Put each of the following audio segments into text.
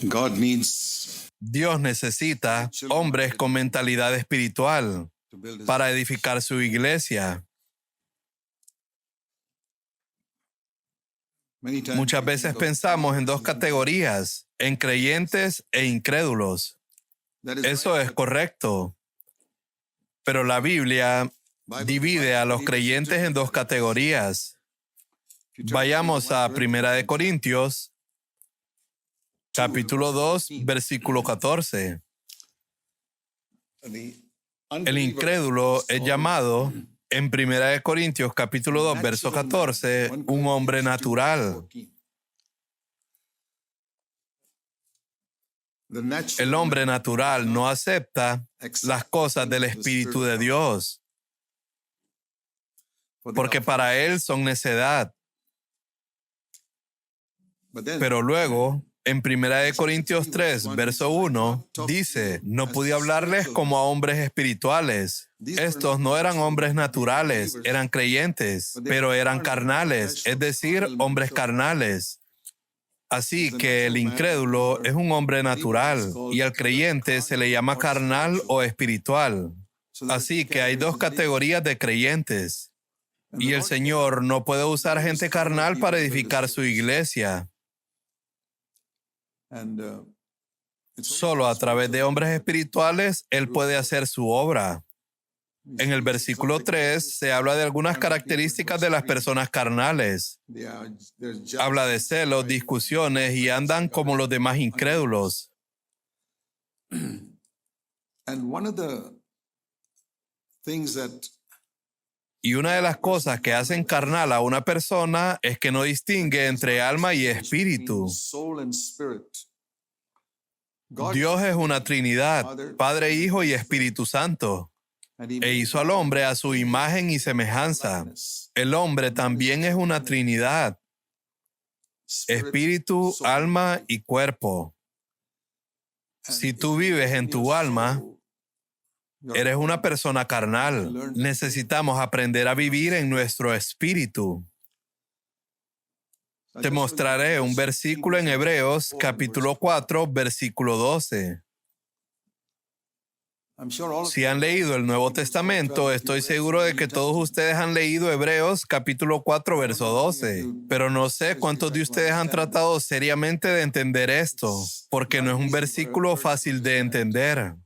God needs Dios necesita hombres con mentalidad espiritual to build his para edificar su iglesia. Many times Muchas we veces think of pensamos en dos believers and categorías, en creyentes e incrédulos. that is Eso right, es correcto. Pero la Biblia divide a los creyentes en dos categorías. If you turn to Vayamos a 1 Primera de Corintios, capítulo 2, versículo 14. the El incrédulo es llamado, en Primera de Corintios, capítulo 2, verso 14, un hombre natural. El hombre natural no acepta las cosas del Espíritu de Dios, porque para él son necedad. Pero luego, en 1 Corintios 3, verso 1, dice, no pude hablarles como a hombres espirituales. Estos no eran hombres naturales, eran creyentes, pero eran carnales, es decir, hombres carnales. Así que el incrédulo es un hombre natural y al creyente se le llama carnal o espiritual. Así que hay dos categorías de creyentes. Y el Señor no puede usar gente carnal para edificar su iglesia. Solo a través de hombres espirituales Él puede hacer su obra. En el versículo 3 se habla de algunas características de las personas carnales. Habla de celos, discusiones y andan como los demás incrédulos. Y una de las cosas que hacen carnal a una persona es que no distingue entre alma y espíritu. Dios es una Trinidad, Padre, Hijo y Espíritu Santo. E hizo al hombre a su imagen y semejanza. El hombre también es una Trinidad, espíritu, alma y cuerpo. Si tú vives en tu alma, eres una persona carnal. Necesitamos aprender a vivir en nuestro espíritu. Te mostraré un versículo en Hebreos, capítulo 4, versículo 12. Si han leído el Nuevo Testamento, estoy seguro de que todos ustedes han leído Hebreos capítulo 4, verso 12. Pero no sé cuántos de ustedes han tratado seriamente de entender esto, porque no es un versículo fácil de entender.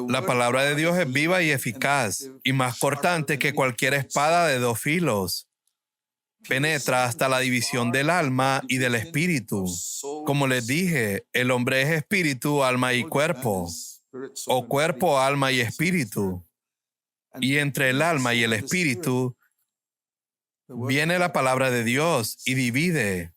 La palabra de Dios es viva y eficaz, y más cortante que cualquier espada de dos filos. Penetra hasta la división del alma y del espíritu. Como les dije, el hombre es espíritu, alma y cuerpo. O cuerpo, alma y espíritu. Y entre el alma y el espíritu viene la palabra de Dios y divide,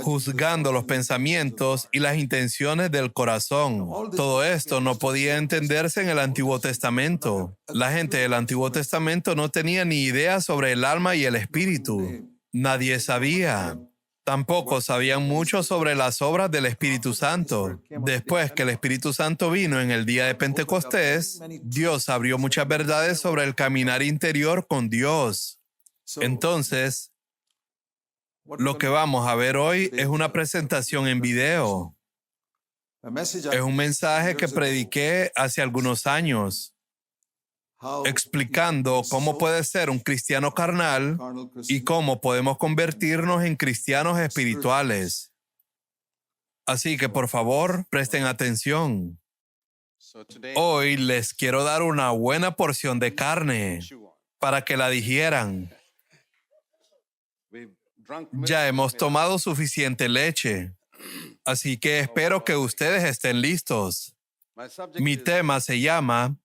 juzgando los pensamientos y las intenciones del corazón. Todo esto no podía entenderse en el Antiguo Testamento. La gente del Antiguo Testamento no tenía ni idea sobre el alma y el espíritu. Nadie sabía. Tampoco sabían mucho sobre las obras del Espíritu Santo. Después que el Espíritu Santo vino en el día de Pentecostés, Dios abrió muchas verdades sobre el caminar interior con Dios. Entonces, lo que vamos a ver hoy es una presentación en video. Es un mensaje que prediqué hace algunos años, explicando cómo puede ser un cristiano carnal y cómo podemos convertirnos en cristianos espirituales. Así que por favor, presten atención. Hoy les quiero dar una buena porción de carne para que la digieran. Ya hemos tomado suficiente leche, así que espero que ustedes estén listos. Mi tema se llama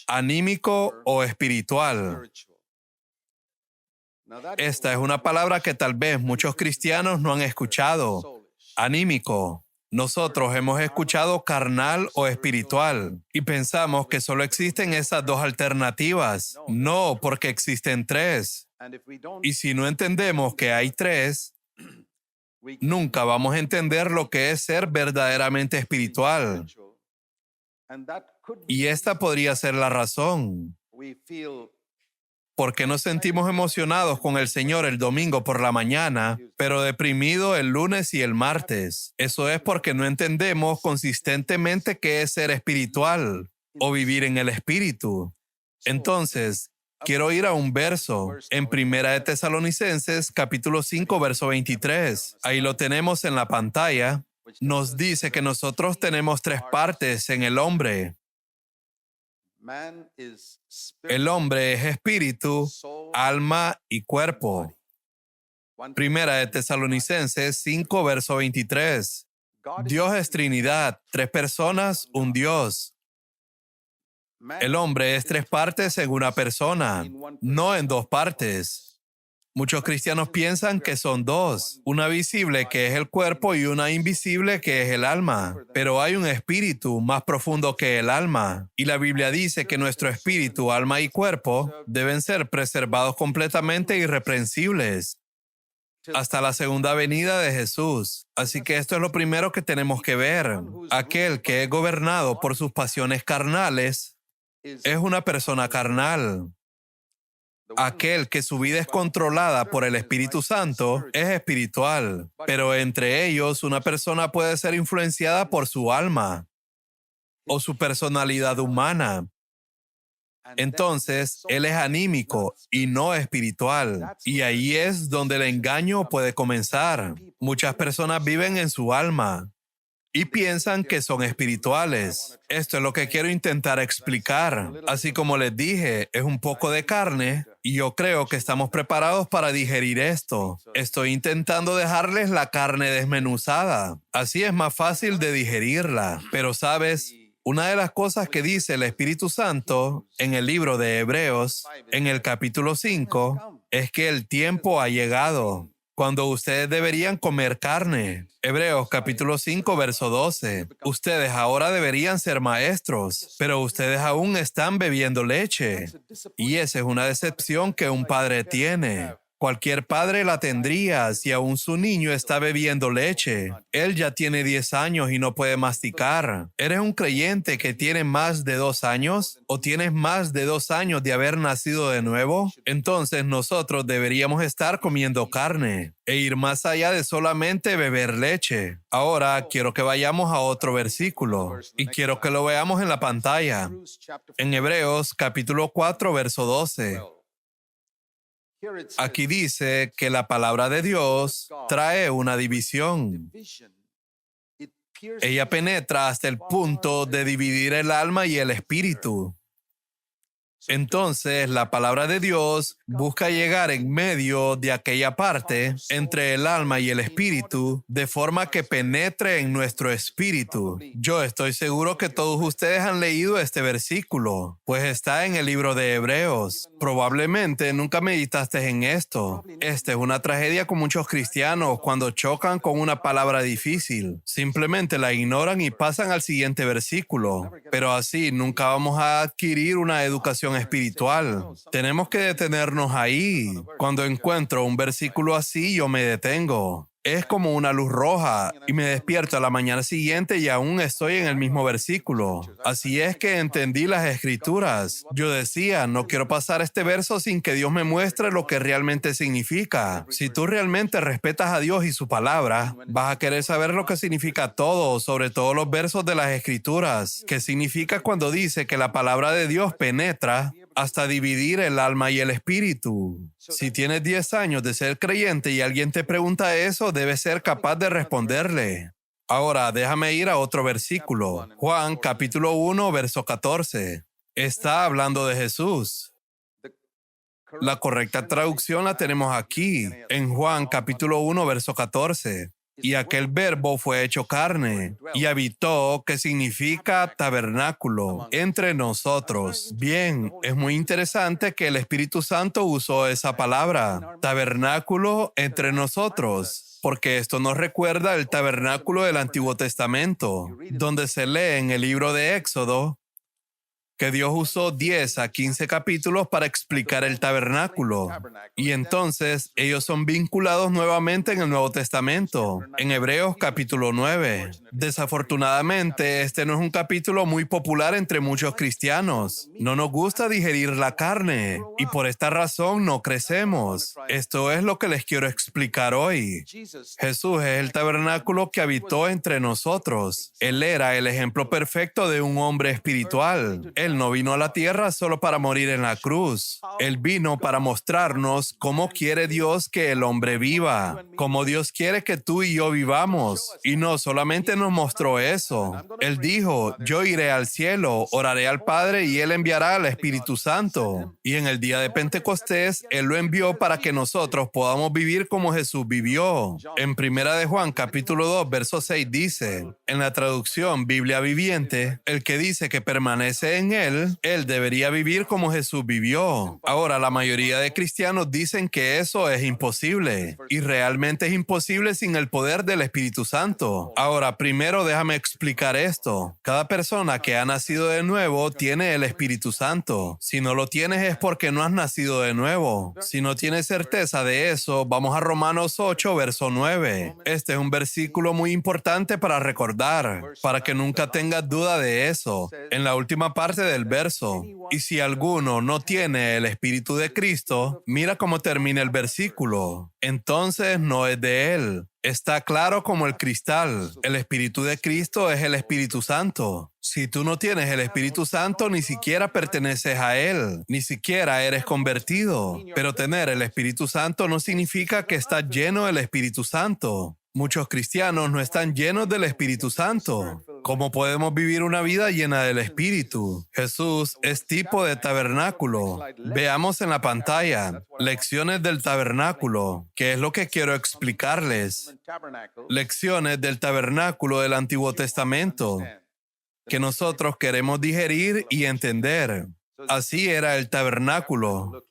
anímico o espiritual. Esta es una palabra que tal vez muchos cristianos no han escuchado. Anímico. Nosotros hemos escuchado carnal o espiritual y pensamos que solo existen esas dos alternativas. No, porque existen tres. Y si no entendemos que hay tres, nunca vamos a entender lo que es ser verdaderamente espiritual. Y esta podría ser la razón ¿por qué nos sentimos emocionados con el Señor el domingo por la mañana, pero deprimidos el lunes y el martes? Eso es porque no entendemos consistentemente qué es ser espiritual o vivir en el Espíritu. Entonces, quiero ir a un verso en Primera de Tesalonicenses, capítulo 5, verso 23. Ahí lo tenemos en la pantalla. Nos dice que nosotros tenemos tres partes en el hombre. El hombre es espíritu, alma y cuerpo. Primera de Tesalonicenses 5, verso 23. Dios es Trinidad, tres personas, un Dios. El hombre es tres partes en una persona, no en dos partes. Muchos cristianos piensan que son dos, una visible que es el cuerpo y una invisible que es el alma. Pero hay un espíritu más profundo que el alma. Y la Biblia dice que nuestro espíritu, alma y cuerpo deben ser preservados completamente irreprensibles hasta la segunda venida de Jesús. Así que esto es lo primero que tenemos que ver. Aquel que es gobernado por sus pasiones carnales es una persona carnal. Aquel que su vida es controlada por el Espíritu Santo es espiritual, pero entre ellos una persona puede ser influenciada por su alma o su personalidad humana. Entonces, él es anímico y no espiritual. Y ahí es donde el engaño puede comenzar. Muchas personas viven en su alma y piensan que son espirituales. Esto es lo que quiero intentar explicar. Así como les dije, es un poco de carne y yo creo que estamos preparados para digerir esto. Estoy intentando dejarles la carne desmenuzada. Así es más fácil de digerirla. Pero sabes, una de las cosas que dice el Espíritu Santo en el libro de Hebreos, en el capítulo 5, es que el tiempo ha llegado cuando ustedes deberían comer carne. Hebreos capítulo 5, verso 12. Ustedes ahora deberían ser maestros, pero ustedes aún están bebiendo leche. Y esa es una decepción que un padre tiene. Cualquier padre la tendría si aún su niño está bebiendo leche. Él ya tiene 10 años y no puede masticar. ¿Eres un creyente que tiene más de 2 años? ¿O tienes más de 2 años de haber nacido de nuevo? Entonces nosotros deberíamos estar comiendo carne e ir más allá de solamente beber leche. Ahora quiero que vayamos a otro versículo y quiero que lo veamos en la pantalla. En Hebreos capítulo 4, verso 12. Aquí dice que la palabra de Dios trae una división. Ella penetra hasta el punto de dividir el alma y el espíritu. Entonces, la palabra de Dios busca llegar en medio de aquella parte entre el alma y el espíritu, de forma que penetre en nuestro espíritu. Yo estoy seguro que todos ustedes han leído este versículo, pues está en el libro de Hebreos. Probablemente nunca meditaste en esto. Esta es una tragedia con muchos cristianos cuando chocan con una palabra difícil. Simplemente la ignoran y pasan al siguiente versículo. Pero así nunca vamos a adquirir una educación espiritual. Tenemos que detenernos ahí. Cuando encuentro un versículo así, yo me detengo. Es como una luz roja y me despierto a la mañana siguiente y aún estoy en el mismo versículo. Así es que entendí las escrituras. Yo decía, no quiero pasar este verso sin que Dios me muestre lo que realmente significa. Si tú realmente respetas a Dios y su palabra, vas a querer saber lo que significa todo, sobre todo los versos de las escrituras. ¿Qué significa cuando dice que la palabra de Dios penetra hasta dividir el alma y el espíritu? Si tienes 10 años de ser creyente y alguien te pregunta eso, debes ser capaz de responderle. Ahora, déjame ir a otro versículo. Juan, capítulo 1, verso 14. Está hablando de Jesús. La correcta traducción la tenemos aquí, en Juan, capítulo 1, verso 14. Y aquel verbo fue hecho carne y habitó, que significa tabernáculo, entre nosotros. Bien, es muy interesante que el Espíritu Santo usó esa palabra, tabernáculo entre nosotros, porque esto nos recuerda el tabernáculo del Antiguo Testamento, donde se lee en el libro de Éxodo que Dios usó 10 a 15 capítulos para explicar el tabernáculo. Y entonces ellos son vinculados nuevamente en el Nuevo Testamento, en Hebreos capítulo 9. Desafortunadamente, este no es un capítulo muy popular entre muchos cristianos. No nos gusta digerir la carne y por esta razón no crecemos. Esto es lo que les quiero explicar hoy. Jesús es el tabernáculo que habitó entre nosotros. Él era el ejemplo perfecto de un hombre espiritual. Él no vino a la tierra solo para morir en la cruz. Él vino para mostrarnos cómo quiere Dios que el hombre viva, cómo Dios quiere que tú y yo vivamos. Y no solamente nos mostró eso. Él dijo, yo iré al cielo, oraré al Padre y Él enviará al Espíritu Santo. Y en el día de Pentecostés, Él lo envió para que nosotros podamos vivir como Jesús vivió. En Primera de Juan, capítulo 2, verso 6 dice, en la traducción Biblia Viviente, el que dice que permanece en Él debería vivir como Jesús vivió. Ahora, la mayoría de cristianos dicen que eso es imposible. Y realmente es imposible sin el poder del Espíritu Santo. Ahora, primero déjame explicar esto. Cada persona que ha nacido de nuevo tiene el Espíritu Santo. Si no lo tienes es porque no has nacido de nuevo. Si no tienes certeza de eso, vamos a Romanos 8, verso 9. Este es un versículo muy importante para recordar, para que nunca tengas duda de eso. En la última parte del verso, y si alguno no tiene el Espíritu de Cristo, mira cómo termina el versículo. Entonces no es de Él. Está claro como el cristal. El Espíritu de Cristo es el Espíritu Santo. Si tú no tienes el Espíritu Santo, ni siquiera perteneces a Él, ni siquiera eres convertido. Pero tener el Espíritu Santo no significa que estás lleno del Espíritu Santo. Muchos cristianos no están llenos del Espíritu Santo. ¿Cómo podemos vivir una vida llena del Espíritu? Jesús es tipo de tabernáculo. Veamos en la pantalla, lecciones del tabernáculo, que es lo que quiero explicarles. Lecciones del tabernáculo del Antiguo Testamento, que nosotros queremos digerir y entender. Así era el tabernáculo.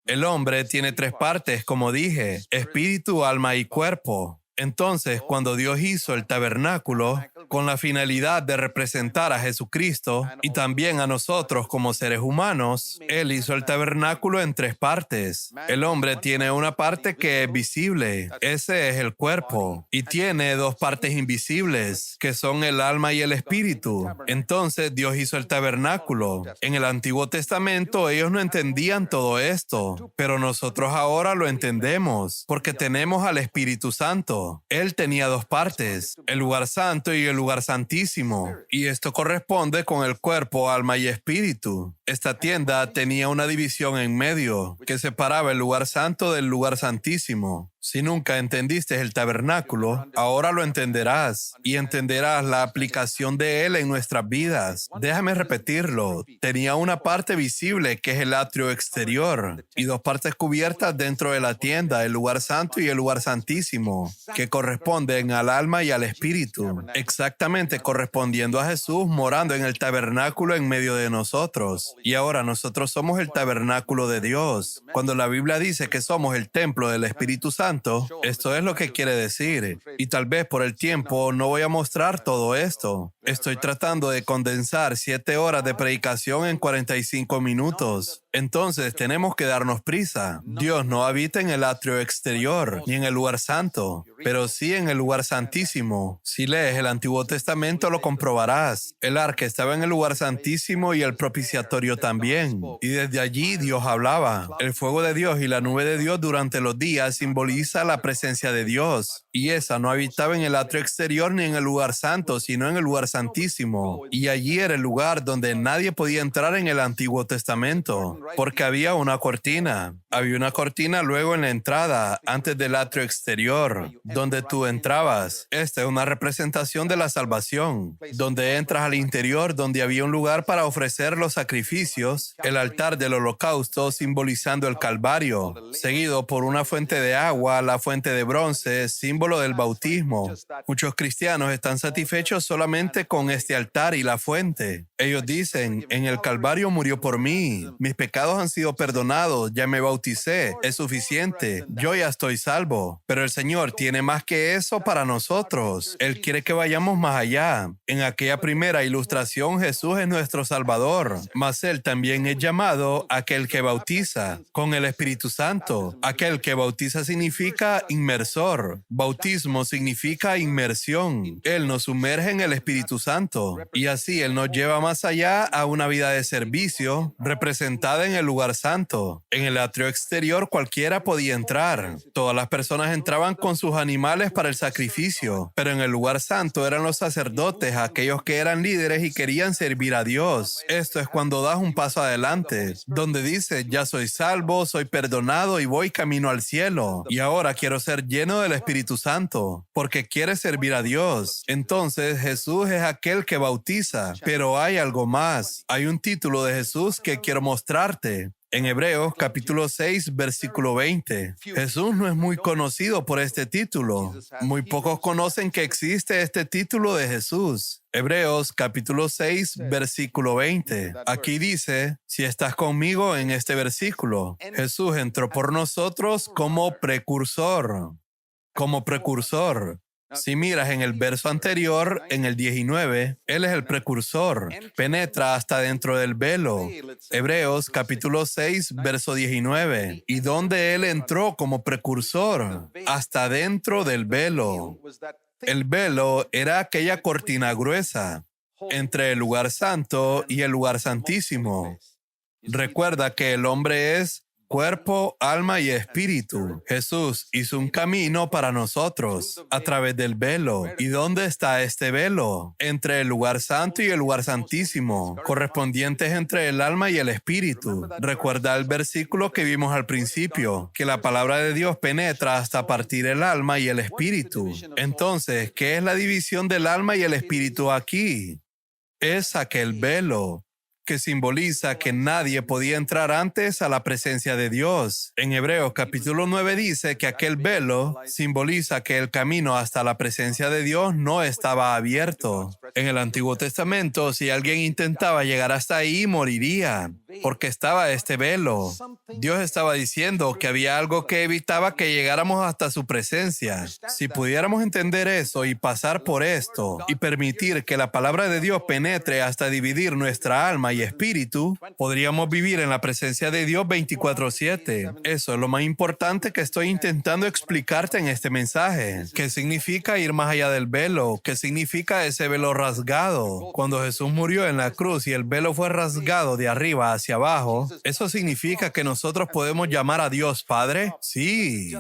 El hombre tiene tres partes, como dije, espíritu, alma y cuerpo. Entonces, cuando Dios hizo el tabernáculo, con la finalidad de representar a Jesucristo y también a nosotros como seres humanos, Él hizo el tabernáculo en tres partes. El hombre tiene una parte que es visible, ese es el cuerpo, y tiene dos partes invisibles, que son el alma y el espíritu. Entonces, Dios hizo el tabernáculo. En el Antiguo Testamento, ellos no entendían todo esto, pero nosotros ahora lo entendemos, porque tenemos al Espíritu Santo. Él tenía dos partes, el lugar santo y el lugar santísimo, y esto corresponde con el cuerpo, alma y espíritu. Esta tienda tenía una división en medio que separaba el lugar santo del lugar santísimo. Si nunca entendiste el tabernáculo, ahora lo entenderás y entenderás la aplicación de él en nuestras vidas. Déjame repetirlo. Tenía una parte visible que es el atrio exterior y dos partes cubiertas dentro de la tienda, el lugar santo y el lugar santísimo, que corresponden al alma y al espíritu, exactamente correspondiendo a Jesús morando en el tabernáculo en medio de nosotros. Y ahora nosotros somos el tabernáculo de Dios. Cuando la Biblia dice que somos el templo del Espíritu Santo, esto es lo que quiere decir. Y tal vez por el tiempo no voy a mostrar todo esto. Estoy tratando de condensar 7 horas de predicación en 45 minutos. Entonces tenemos que darnos prisa. Dios no habita en el atrio exterior, ni en el lugar santo, pero sí en el lugar santísimo. Si lees el Antiguo Testamento lo comprobarás. El arca estaba en el lugar santísimo y el propiciatorio también. Y desde allí Dios hablaba. El fuego de Dios y la nube de Dios durante los días simboliza la presencia de Dios. Y esa no habitaba en el atrio exterior ni en el lugar santo, sino en el lugar santísimo. Y allí era el lugar donde nadie podía entrar en el Antiguo Testamento, porque había una cortina. Había una cortina luego en la entrada, antes del atrio exterior, donde tú entrabas. Esta es una representación de la salvación, donde entras al interior, donde había un lugar para ofrecer los sacrificios, el altar del holocausto simbolizando el Calvario, seguido por una fuente de agua, la fuente de bronce, símbolo del bautismo. Muchos cristianos están satisfechos solamente con este altar y la fuente. Ellos dicen, en el Calvario murió por mí, mis pecados han sido perdonados, ya me bauticé, es suficiente, yo ya estoy salvo. Pero el Señor tiene más que eso para nosotros. Él quiere que vayamos más allá. En aquella primera ilustración, Jesús es nuestro Salvador, mas Él también es llamado aquel que bautiza con el Espíritu Santo. Aquel que bautiza significa inmersor. Bautismo significa inmersión. Él nos sumerge en el Espíritu Santo y así Él nos lleva más allá a una vida de servicio representada en el lugar santo. En el atrio exterior cualquiera podía entrar. Todas las personas entraban con sus animales para el sacrificio, pero en el lugar santo eran los sacerdotes, aquellos que eran líderes y querían servir a Dios. Esto es cuando das un paso adelante, donde dices, ya soy salvo, soy perdonado y voy camino al cielo. Y ahora quiero ser lleno del Espíritu Santo, porque quieres servir a Dios. Entonces Jesús es aquel que bautiza, pero hay algo más. Hay un título de Jesús que quiero mostrarte. En Hebreos capítulo 6, versículo 20. Jesús no es muy conocido por este título. Muy pocos conocen que existe este título de Jesús. Hebreos capítulo 6, versículo 20. Aquí dice, si estás conmigo en este versículo, Jesús entró por nosotros como precursor. Como precursor. Si miras en el verso anterior, en el 19, Él es el precursor, penetra hasta dentro del velo. Hebreos capítulo 6, verso 19. ¿Y dónde Él entró como precursor? Hasta dentro del velo. El velo era aquella cortina gruesa entre el lugar santo y el lugar santísimo. Recuerda que el hombre es cuerpo, alma y espíritu. Jesús hizo un camino para nosotros a través del velo. ¿Y dónde está este velo? Entre el lugar santo y el lugar santísimo, correspondientes entre el alma y el espíritu. Recuerda el versículo que vimos al principio, que la palabra de Dios penetra hasta partir el alma y el espíritu. Entonces, ¿qué es la división del alma y el espíritu aquí? Es aquel velo que simboliza que nadie podía entrar antes a la presencia de Dios. En Hebreos capítulo 9 dice que aquel velo simboliza que el camino hasta la presencia de Dios no estaba abierto. En el Antiguo Testamento, si alguien intentaba llegar hasta ahí, moriría, porque estaba este velo. Dios estaba diciendo que había algo que evitaba que llegáramos hasta su presencia. Si pudiéramos entender eso y pasar por esto, y permitir que la palabra de Dios penetre hasta dividir nuestra alma y espíritu, podríamos vivir en la presencia de Dios 24/7. Eso es lo más importante que estoy intentando explicarte en este mensaje. ¿Qué significa ir más allá del velo? ¿Qué significa ese velo rasgado? Cuando Jesús murió en la cruz y el velo fue rasgado de arriba hacia abajo, ¿eso significa que nosotros podemos llamar a Dios Padre? Sí.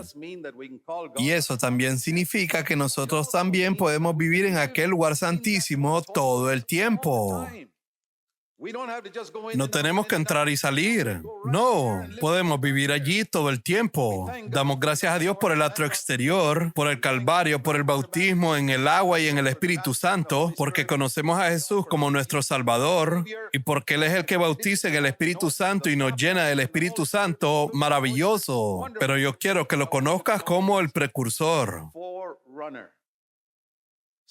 Y eso también significa que nosotros también podemos vivir en aquel lugar santísimo todo el tiempo. No tenemos que entrar y salir. No, podemos vivir allí todo el tiempo. Damos gracias a Dios por el atrio exterior, por el Calvario, por el bautismo en el agua y en el Espíritu Santo, porque conocemos a Jesús como nuestro Salvador y porque Él es el que bautiza en el Espíritu Santo y nos llena del Espíritu Santo. Maravilloso. Pero yo quiero que lo conozcas como el precursor.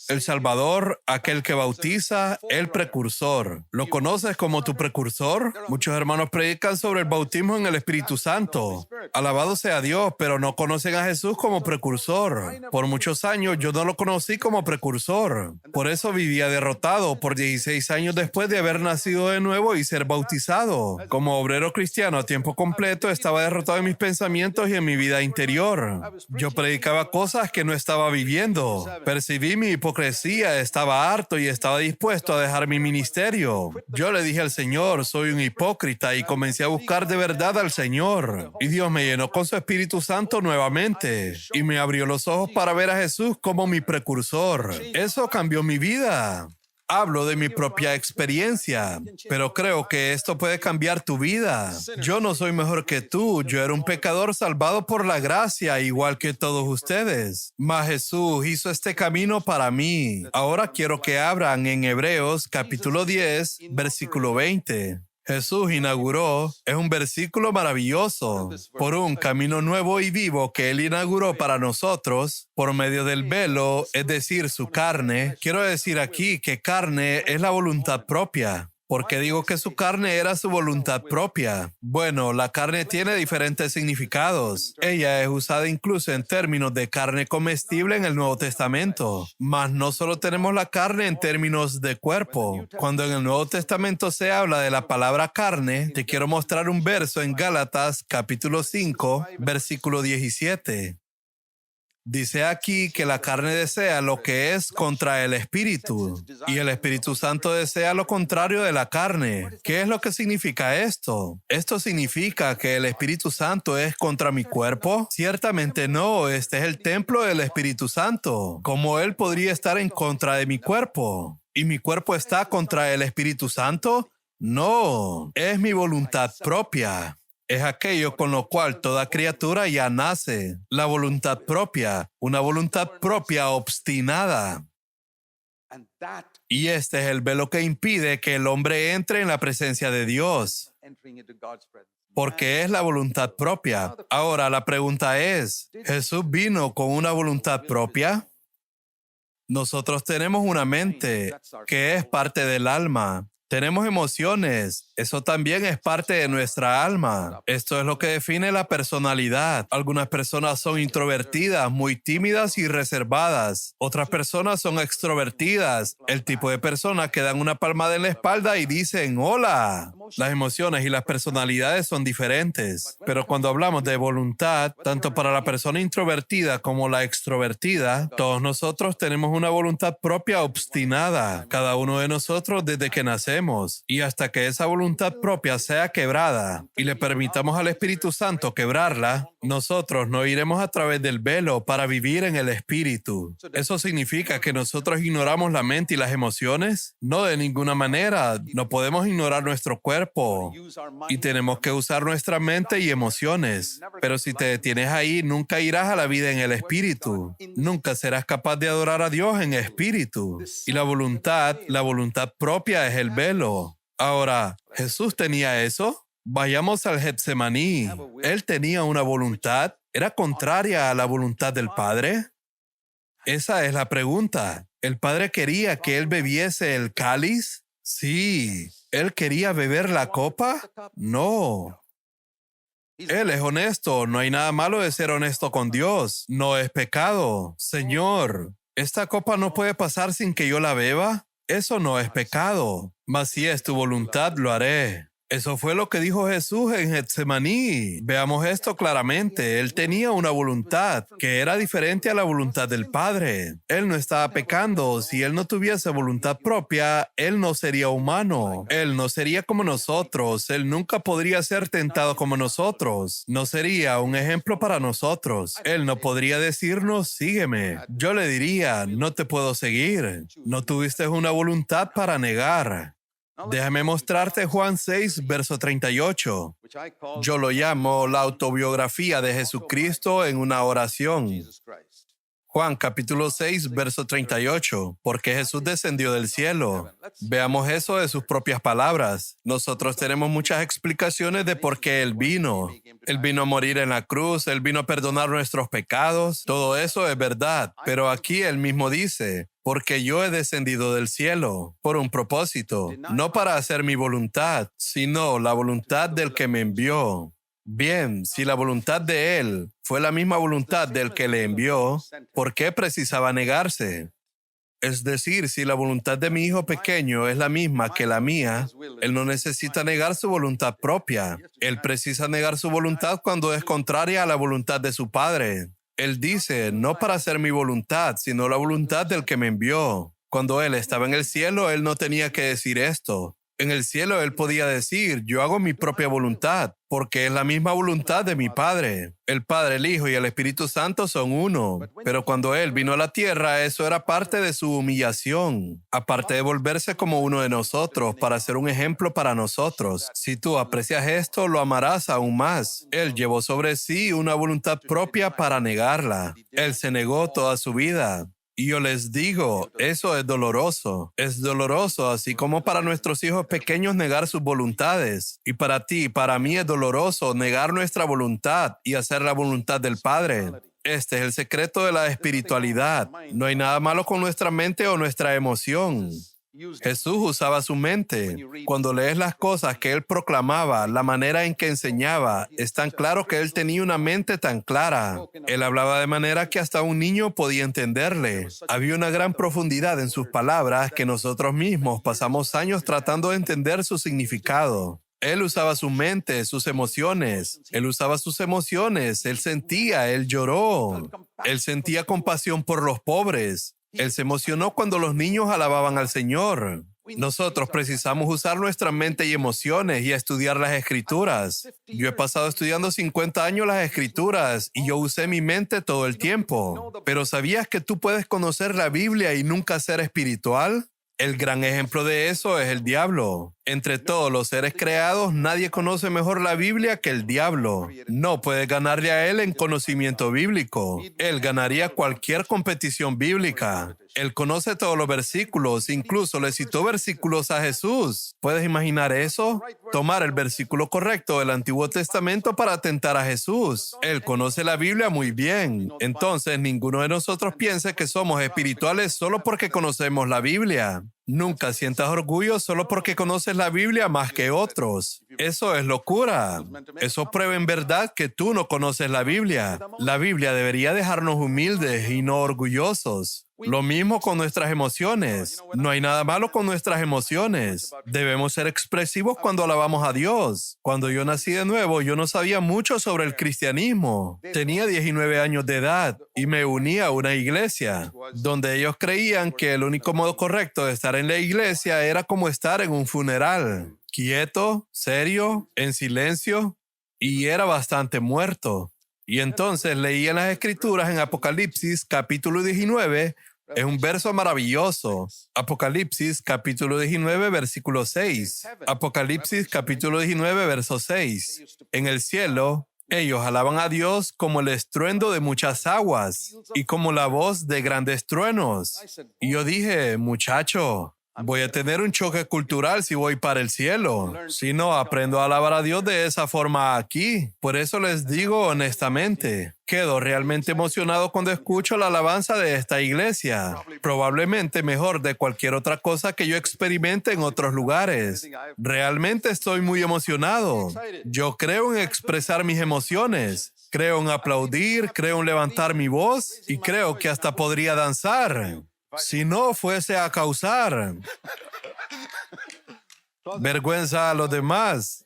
El Salvador, aquel que bautiza, el precursor. ¿Lo conoces como tu precursor? Muchos hermanos predican sobre el bautismo en el Espíritu Santo. Alabado sea Dios, pero no conocen a Jesús como precursor. Por muchos años yo no lo conocí como precursor. Por eso vivía derrotado por 16 años después de haber nacido de nuevo y ser bautizado. Como obrero cristiano a tiempo completo, estaba derrotado en mis pensamientos y en mi vida interior. Yo predicaba cosas que no estaba viviendo. Percibí mi hipocresía, estaba harto y estaba dispuesto a dejar mi ministerio. Yo le dije al Señor, soy un hipócrita, y comencé a buscar de verdad al Señor. Y Dios me llenó con su Espíritu Santo nuevamente y me abrió los ojos para ver a Jesús como mi precursor. Eso cambió mi vida. Hablo de mi propia experiencia, pero creo que esto puede cambiar tu vida. Yo no soy mejor que tú. Yo era un pecador salvado por la gracia, igual que todos ustedes. Mas Jesús hizo este camino para mí. Ahora quiero que abran en Hebreos capítulo 10, versículo 20. Jesús inauguró, es un versículo maravilloso, por un camino nuevo y vivo que Él inauguró para nosotros por medio del velo, es decir, su carne. Quiero decir aquí que carne es la voluntad propia. ¿Por qué digo que su carne era su voluntad propia? Bueno, la carne tiene diferentes significados. Ella es usada incluso en términos de carne comestible en el Nuevo Testamento. Mas no solo tenemos la carne en términos de cuerpo. Cuando en el Nuevo Testamento se habla de la palabra carne, te quiero mostrar un verso en Gálatas capítulo 5, versículo 17. Dice aquí que la carne desea lo que es contra el Espíritu y el Espíritu Santo desea lo contrario de la carne. ¿Qué es lo que significa esto? ¿Esto significa que el Espíritu Santo es contra mi cuerpo? Ciertamente no, este es el templo del Espíritu Santo. ¿Cómo Él podría estar en contra de mi cuerpo? ¿Y mi cuerpo está contra el Espíritu Santo? No, es mi voluntad propia. Es aquello con lo cual toda criatura ya nace, la voluntad propia, una voluntad propia obstinada. Y este es el velo que impide que el hombre entre en la presencia de Dios, porque es la voluntad propia. Ahora la pregunta es, ¿Jesús vino con una voluntad propia? Nosotros tenemos una mente que es parte del alma. Tenemos emociones. Eso también es parte de nuestra alma. Esto es lo que define la personalidad. Algunas personas son introvertidas, muy tímidas y reservadas. Otras personas son extrovertidas. El tipo de personas que dan una palmada en la espalda y dicen hola. Las emociones y las personalidades son diferentes. Pero cuando hablamos de voluntad, tanto para la persona introvertida como la extrovertida, todos nosotros tenemos una voluntad propia obstinada. Cada uno de nosotros desde que nacemos. Y hasta que esa voluntad propia sea quebrada y le permitamos al Espíritu Santo quebrarla, nosotros no iremos a través del velo para vivir en el Espíritu. ¿Eso significa que nosotros ignoramos la mente y las emociones? No, de ninguna manera. No podemos ignorar nuestro cuerpo y tenemos que usar nuestra mente y emociones. Pero si te detienes ahí, nunca irás a la vida en el Espíritu. Nunca serás capaz de adorar a Dios en espíritu. Y la voluntad propia es el velo. Ahora, ¿Jesús tenía eso? Vayamos al Getsemaní. ¿Él tenía una voluntad? ¿Era contraria a la voluntad del Padre? Esa es la pregunta. ¿El Padre quería que él bebiese el cáliz? Sí. ¿Él quería beber la copa? No. Él es honesto. No hay nada malo de ser honesto con Dios. No es pecado. Señor, ¿esta copa no puede pasar sin que yo la beba? Eso no es pecado, mas si es tu voluntad, lo haré. Eso fue lo que dijo Jesús en Getsemaní. Veamos esto claramente. Él tenía una voluntad que era diferente a la voluntad del Padre. Él no estaba pecando. Si él no tuviese voluntad propia, él no sería humano. Él no sería como nosotros. Él nunca podría ser tentado como nosotros. No sería un ejemplo para nosotros. Él no podría decirnos, sígueme. Yo le diría, no te puedo seguir. No tuviste una voluntad para negar. Déjame mostrarte Juan 6, verso 38. Yo lo llamo la autobiografía de Jesucristo en una oración. Juan capítulo 6, verso 38. Porque Jesús descendió del cielo. Veamos eso de sus propias palabras. Nosotros tenemos muchas explicaciones de por qué Él vino. Él vino a morir en la cruz, Él vino a perdonar nuestros pecados. Todo eso es verdad. Pero aquí Él mismo dice, porque yo he descendido del cielo por un propósito, no para hacer mi voluntad, sino la voluntad del que me envió. Bien, si la voluntad de Él fue la misma voluntad del que le envió, ¿por qué precisaba negarse? Es decir, si la voluntad de mi hijo pequeño es la misma que la mía, él no necesita negar su voluntad propia. Él precisa negar su voluntad cuando es contraria a la voluntad de su padre. Él dice, no para hacer mi voluntad, sino la voluntad del que me envió. Cuando él estaba en el cielo, él no tenía que decir esto. En el cielo él podía decir, yo hago mi propia voluntad, porque es la misma voluntad de mi Padre. El Padre, el Hijo y el Espíritu Santo son uno. Pero cuando Él vino a la tierra, eso era parte de su humillación. Aparte de volverse como uno de nosotros, para ser un ejemplo para nosotros. Si tú aprecias esto, lo amarás aún más. Él llevó sobre sí una voluntad propia para negarla. Él se negó toda su vida. Y yo les digo, eso es doloroso. Es doloroso, así como para nuestros hijos pequeños negar sus voluntades. Y para ti, y para mí es doloroso negar nuestra voluntad y hacer la voluntad del Padre. Este es el secreto de la espiritualidad. No hay nada malo con nuestra mente o nuestra emoción. Jesús usaba su mente. Cuando lees las cosas que Él proclamaba, la manera en que enseñaba, es tan claro que Él tenía una mente tan clara. Él hablaba de manera que hasta un niño podía entenderle. Había una gran profundidad en sus palabras que nosotros mismos pasamos años tratando de entender su significado. Él usaba su mente, sus emociones. Él usaba sus emociones. Él sentía, él lloró. Él sentía compasión por los pobres. Él se emocionó cuando los niños alababan al Señor. Nosotros precisamos usar nuestra mente y emociones y estudiar las Escrituras. Yo he pasado estudiando 50 años las Escrituras y yo usé mi mente todo el tiempo. Pero ¿sabías que tú puedes conocer la Biblia y nunca ser espiritual? El gran ejemplo de eso es el diablo. Entre todos los seres creados, nadie conoce mejor la Biblia que el diablo. No puedes ganarle a él en conocimiento bíblico. Él ganaría cualquier competición bíblica. Él conoce todos los versículos, incluso le citó versículos a Jesús. ¿Puedes imaginar eso? Tomar el versículo correcto del Antiguo Testamento para tentar a Jesús. Él conoce la Biblia muy bien. Entonces, ninguno de nosotros piense que somos espirituales solo porque conocemos la Biblia. Nunca sientas orgullo solo porque conoces la Biblia más que otros. Eso es locura. Eso prueba en verdad que tú no conoces la Biblia. La Biblia debería dejarnos humildes y no orgullosos. Lo mismo con nuestras emociones. No hay nada malo con nuestras emociones. Debemos ser expresivos cuando alabamos a Dios. Cuando yo nací de nuevo, yo no sabía mucho sobre el cristianismo. Tenía 19 años de edad y me uní a una iglesia, donde ellos creían que el único modo correcto de estar en la iglesia era como estar en un funeral. Quieto, serio, en silencio, y era bastante muerto. Y entonces leía las Escrituras en Apocalipsis capítulo 19. Es un verso maravilloso. Apocalipsis capítulo 19, versículo 6. Apocalipsis capítulo 19, verso 6. En el cielo, ellos alaban a Dios como el estruendo de muchas aguas y como la voz de grandes truenos. Y yo dije, muchacho, voy a tener un choque cultural si voy para el cielo. Si no, aprendo a alabar a Dios de esa forma aquí. Por eso les digo honestamente, quedo realmente emocionado cuando escucho la alabanza de esta iglesia. Probablemente mejor de cualquier otra cosa que yo experimente en otros lugares. Realmente estoy muy emocionado. Yo creo en expresar mis emociones. Creo en aplaudir, creo en levantar mi voz y creo que hasta podría danzar. Si no fuese a causar vergüenza a los demás.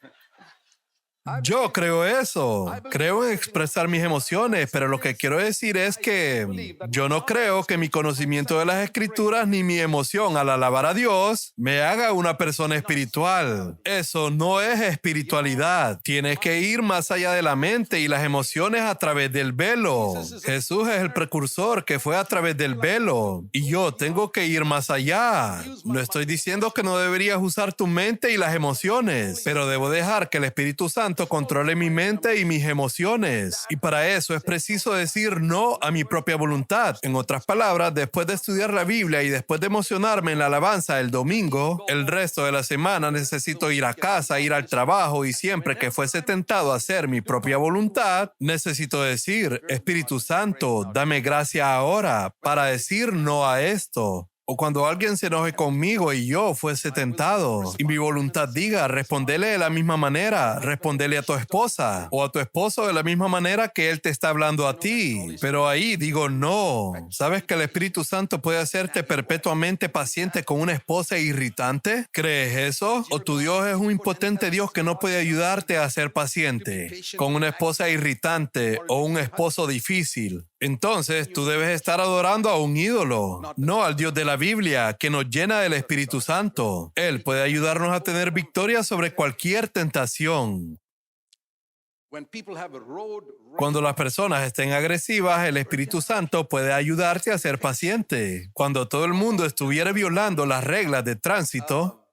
Yo creo eso. Creo en expresar mis emociones, pero lo que quiero decir es que yo no creo que mi conocimiento de las Escrituras ni mi emoción al alabar a Dios me haga una persona espiritual. Eso no es espiritualidad. Tienes que ir más allá de la mente y las emociones a través del velo. Jesús es el precursor que fue a través del velo. Y yo tengo que ir más allá. No estoy diciendo que no deberías usar tu mente y las emociones, pero debo dejar que el Espíritu Santo controle mi mente y mis emociones. Y para eso es preciso decir no a mi propia voluntad. En otras palabras, después de estudiar la Biblia y después de emocionarme en la alabanza el domingo, el resto de la semana necesito ir a casa, ir al trabajo y siempre que fuese tentado a hacer mi propia voluntad, necesito decir, Espíritu Santo, dame gracia ahora para decir no a esto. O cuando alguien se enoje conmigo y yo fuese tentado y mi voluntad diga, respondele de la misma manera, respondele a tu esposa o a tu esposo de la misma manera que él te está hablando a ti. Pero ahí digo no. ¿Sabes que el Espíritu Santo puede hacerte perpetuamente paciente con una esposa irritante? ¿Crees eso? ¿O tu Dios es un impotente Dios que no puede ayudarte a ser paciente con una esposa irritante o un esposo difícil? Entonces, tú debes estar adorando a un ídolo, no al Dios de la Biblia, que nos llena del Espíritu Santo. Él puede ayudarnos a tener victoria sobre cualquier tentación. Cuando las personas estén agresivas, el Espíritu Santo puede ayudarte a ser paciente. Cuando todo el mundo estuviera violando las reglas de tránsito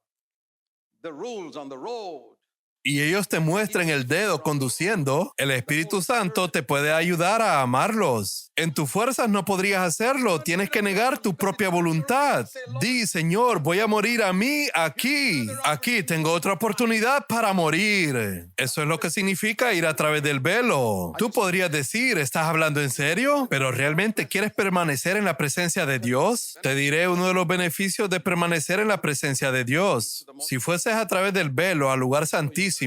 y ellos te muestren el dedo conduciendo, el Espíritu Santo te puede ayudar a amarlos. En tus fuerzas no podrías hacerlo. Tienes que negar tu propia voluntad. Di, Señor, voy a morir a mí aquí. Aquí tengo otra oportunidad para morir. Eso es lo que significa ir a través del velo. Tú podrías decir, ¿estás hablando en serio? ¿Pero realmente quieres permanecer en la presencia de Dios? Te diré uno de los beneficios de permanecer en la presencia de Dios. Si fueses a través del velo al lugar santísimo,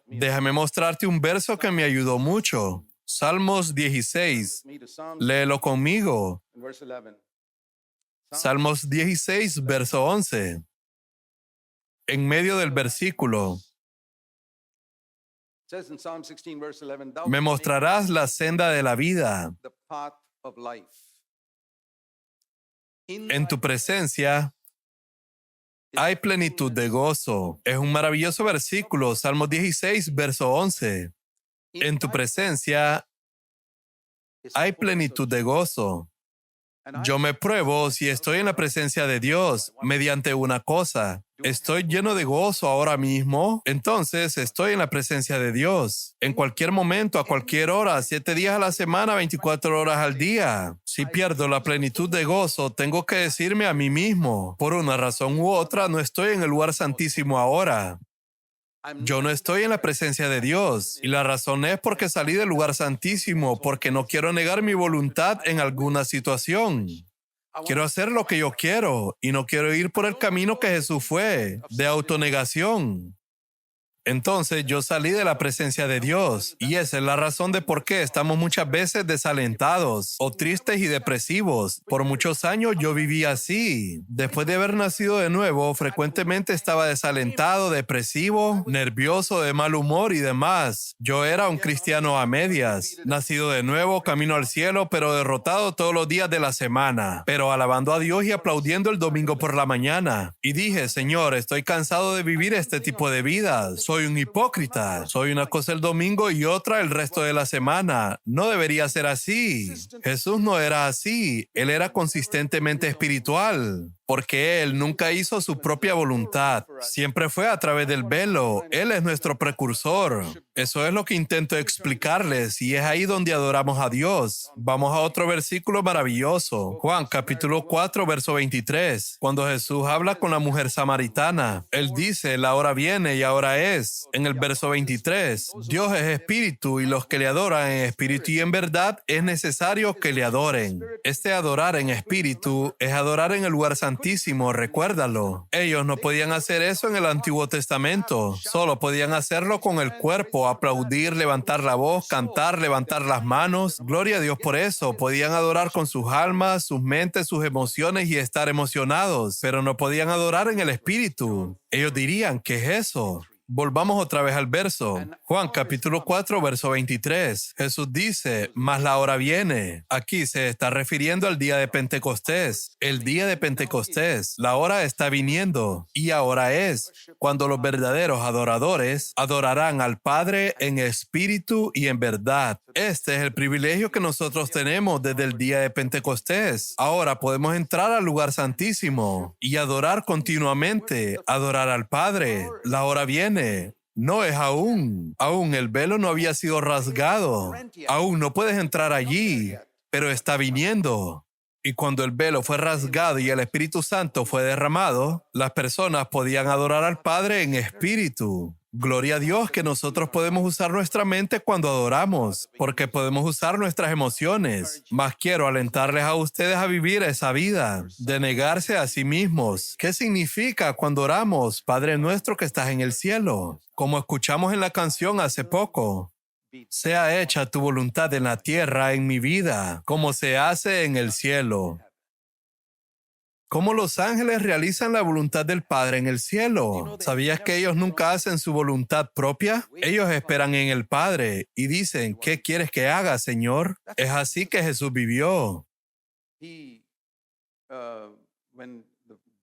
déjame mostrarte un verso que me ayudó mucho. Salmos 16. Léelo conmigo. Salmos 16, verso 11. En medio del versículo, me mostrarás la senda de la vida. En tu presencia hay plenitud de gozo. Es un maravilloso versículo. Salmos 16, verso 11. En tu presencia hay plenitud de gozo. Yo me pruebo si estoy en la presencia de Dios mediante una cosa. ¿Estoy lleno de gozo ahora mismo? Entonces estoy en la presencia de Dios. En cualquier momento, a cualquier hora, 7 días a la semana, 24 horas al día. Si pierdo la plenitud de gozo, tengo que decirme a mí mismo, por una razón u otra, no estoy en el lugar santísimo ahora. Yo no estoy en la presencia de Dios, y la razón es porque salí del lugar santísimo, porque no quiero negar mi voluntad en alguna situación. Quiero hacer lo que yo quiero, y no quiero ir por el camino que Jesús fue, de autonegación. Entonces yo salí de la presencia de Dios, y esa es la razón de por qué estamos muchas veces desalentados o tristes y depresivos. Por muchos años yo viví así. Después de haber nacido de nuevo, frecuentemente estaba desalentado, depresivo, nervioso, de mal humor y demás. Yo era un cristiano a medias, nacido de nuevo, camino al cielo, pero derrotado todos los días de la semana, pero alabando a Dios y aplaudiendo el domingo por la mañana. Y dije, Señor, estoy cansado de vivir este tipo de vida. Soy un hipócrita. Soy una cosa el domingo y otra el resto de la semana. No debería ser así. Jesús no era así. Él era consistentemente espiritual, porque Él nunca hizo su propia voluntad. Siempre fue a través del velo. Él es nuestro precursor. Eso es lo que intento explicarles y es ahí donde adoramos a Dios. Vamos a otro versículo maravilloso. Juan capítulo 4, verso 23. Cuando Jesús habla con la mujer samaritana, Él dice, la hora viene y ahora es. En el verso 23, Dios es espíritu y los que le adoran en espíritu y en verdad es necesario que le adoren. Este adorar en espíritu es adorar en el lugar santísimo, recuérdalo. Ellos no podían hacer eso en el Antiguo Testamento. Solo podían hacerlo con el cuerpo, aplaudir, levantar la voz, cantar, levantar las manos. Gloria a Dios por eso. Podían adorar con sus almas, sus mentes, sus emociones y estar emocionados, pero no podían adorar en el espíritu. Ellos dirían, ¿qué es eso? Volvamos otra vez al verso. Juan capítulo 4, verso 23. Jesús dice, mas la hora viene. Aquí se está refiriendo al día de Pentecostés. El día de Pentecostés. La hora está viniendo. Y ahora es cuando los verdaderos adoradores adorarán al Padre en espíritu y en verdad. Este es el privilegio que nosotros tenemos desde el día de Pentecostés. Ahora podemos entrar al lugar santísimo y adorar continuamente, adorar al Padre. La hora viene. No es aún. Aún el velo no había sido rasgado. Aún no puedes entrar allí, pero está viniendo. Y cuando el velo fue rasgado y el Espíritu Santo fue derramado, las personas podían adorar al Padre en espíritu. Gloria a Dios que nosotros podemos usar nuestra mente cuando adoramos, porque podemos usar nuestras emociones. Mas quiero alentarles a ustedes a vivir esa vida, de negarse a sí mismos. ¿Qué significa cuando oramos, Padre nuestro que estás en el cielo? Como escuchamos en la canción hace poco. Sea hecha tu voluntad en la tierra, en mi vida, como se hace en el cielo. ¿Cómo los ángeles realizan la voluntad del Padre en el cielo? ¿Sabías que ellos nunca hacen su voluntad propia? Ellos esperan en el Padre y dicen, ¿qué quieres que haga, Señor? Es así que Jesús vivió.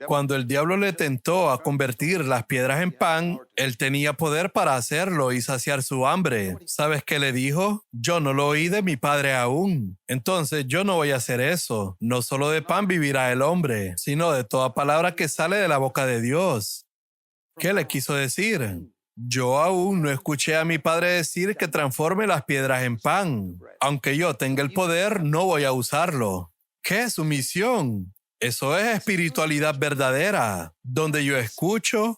Cuando el diablo le tentó a convertir las piedras en pan, él tenía poder para hacerlo y saciar su hambre. ¿Sabes qué le dijo? Yo no lo oí de mi Padre aún. Entonces yo no voy a hacer eso. No solo de pan vivirá el hombre, sino de toda palabra que sale de la boca de Dios. ¿Qué le quiso decir? Yo aún no escuché a mi padre decir que transforme las piedras en pan. Aunque yo tenga el poder, no voy a usarlo. ¿Qué es su misión? Eso es espiritualidad verdadera, donde yo escucho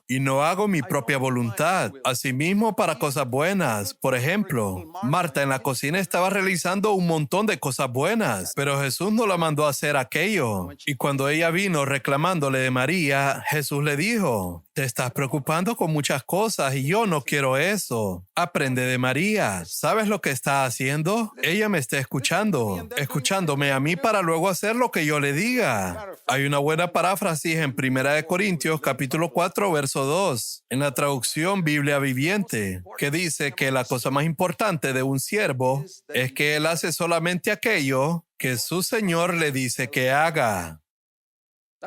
y no hago mi propia voluntad. Asimismo, para cosas buenas. Por ejemplo, Marta en la cocina estaba realizando un montón de cosas buenas, pero Jesús no la mandó a hacer aquello. Y cuando ella vino reclamándole de María, Jesús le dijo, te estás preocupando con muchas cosas y yo no quiero eso. Aprende de María. ¿Sabes lo que está haciendo? Ella me está escuchándome a mí para luego hacer lo que yo le diga. Hay una buena paráfrasis en 1 Corintios capítulo 4, verso 2, en la traducción Biblia Viviente, que dice que la cosa más importante de un siervo es que él hace solamente aquello que su Señor le dice que haga.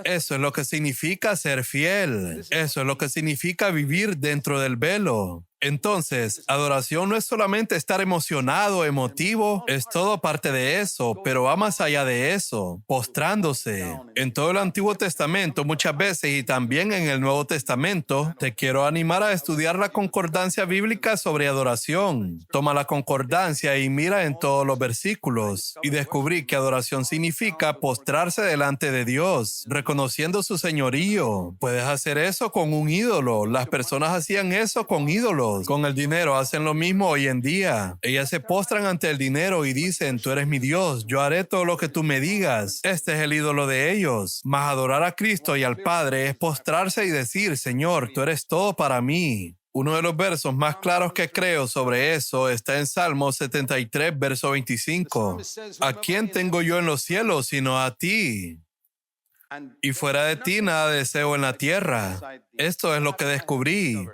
Eso es lo que significa ser fiel. Eso es lo que significa vivir dentro del velo. Entonces, adoración no es solamente estar emocionado, emotivo, es todo parte de eso, pero va más allá de eso, postrándose. En todo el Antiguo Testamento, muchas veces y también en el Nuevo Testamento, te quiero animar a estudiar la concordancia bíblica sobre adoración. Toma la concordancia y mira en todos los versículos y descubrí que adoración significa postrarse delante de Dios, reconociendo su señorío. Puedes hacer eso con un ídolo. Las personas hacían eso con ídolos. Con el dinero hacen lo mismo hoy en día. Ellas se postran ante el dinero y dicen, tú eres mi Dios, yo haré todo lo que tú me digas. Este es el ídolo de ellos. Mas adorar a Cristo y al Padre es postrarse y decir, Señor, tú eres todo para mí. Uno de los versos más claros que creo sobre eso está en Salmo 73, verso 25. ¿A quién tengo yo en los cielos sino a ti? Y fuera de ti nada deseo en la tierra. Esto es lo que descubrí.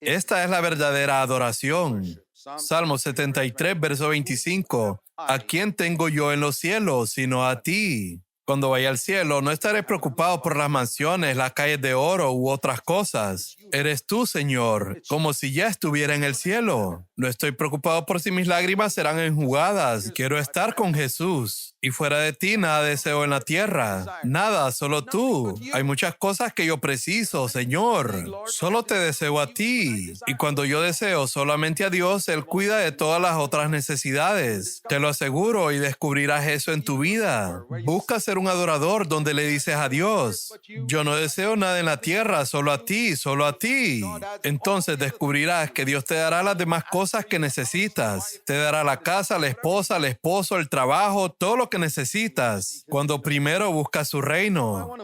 Esta es la verdadera adoración. Salmo 73, verso 25. ¿A quién tengo yo en los cielos sino a ti? Cuando vaya al cielo, no estaré preocupado por las mansiones, las calles de oro u otras cosas. Eres tú, Señor, como si ya estuviera en el cielo. No estoy preocupado por si mis lágrimas serán enjugadas. Quiero estar con Jesús. Y fuera de ti nada deseo en la tierra. Nada, solo tú. Hay muchas cosas que yo preciso, Señor. Solo te deseo a ti. Y cuando yo deseo solamente a Dios, Él cuida de todas las otras necesidades. Te lo aseguro y descubrirás eso en tu vida. Busca ser un adorador donde le dices a Dios, yo no deseo nada en la tierra, solo a ti, solo a ti. Entonces descubrirás que Dios te dará las demás cosas que necesitas. Te dará la casa, la esposa, el esposo, el trabajo, todo lo que necesitas, cuando primero buscas su reino.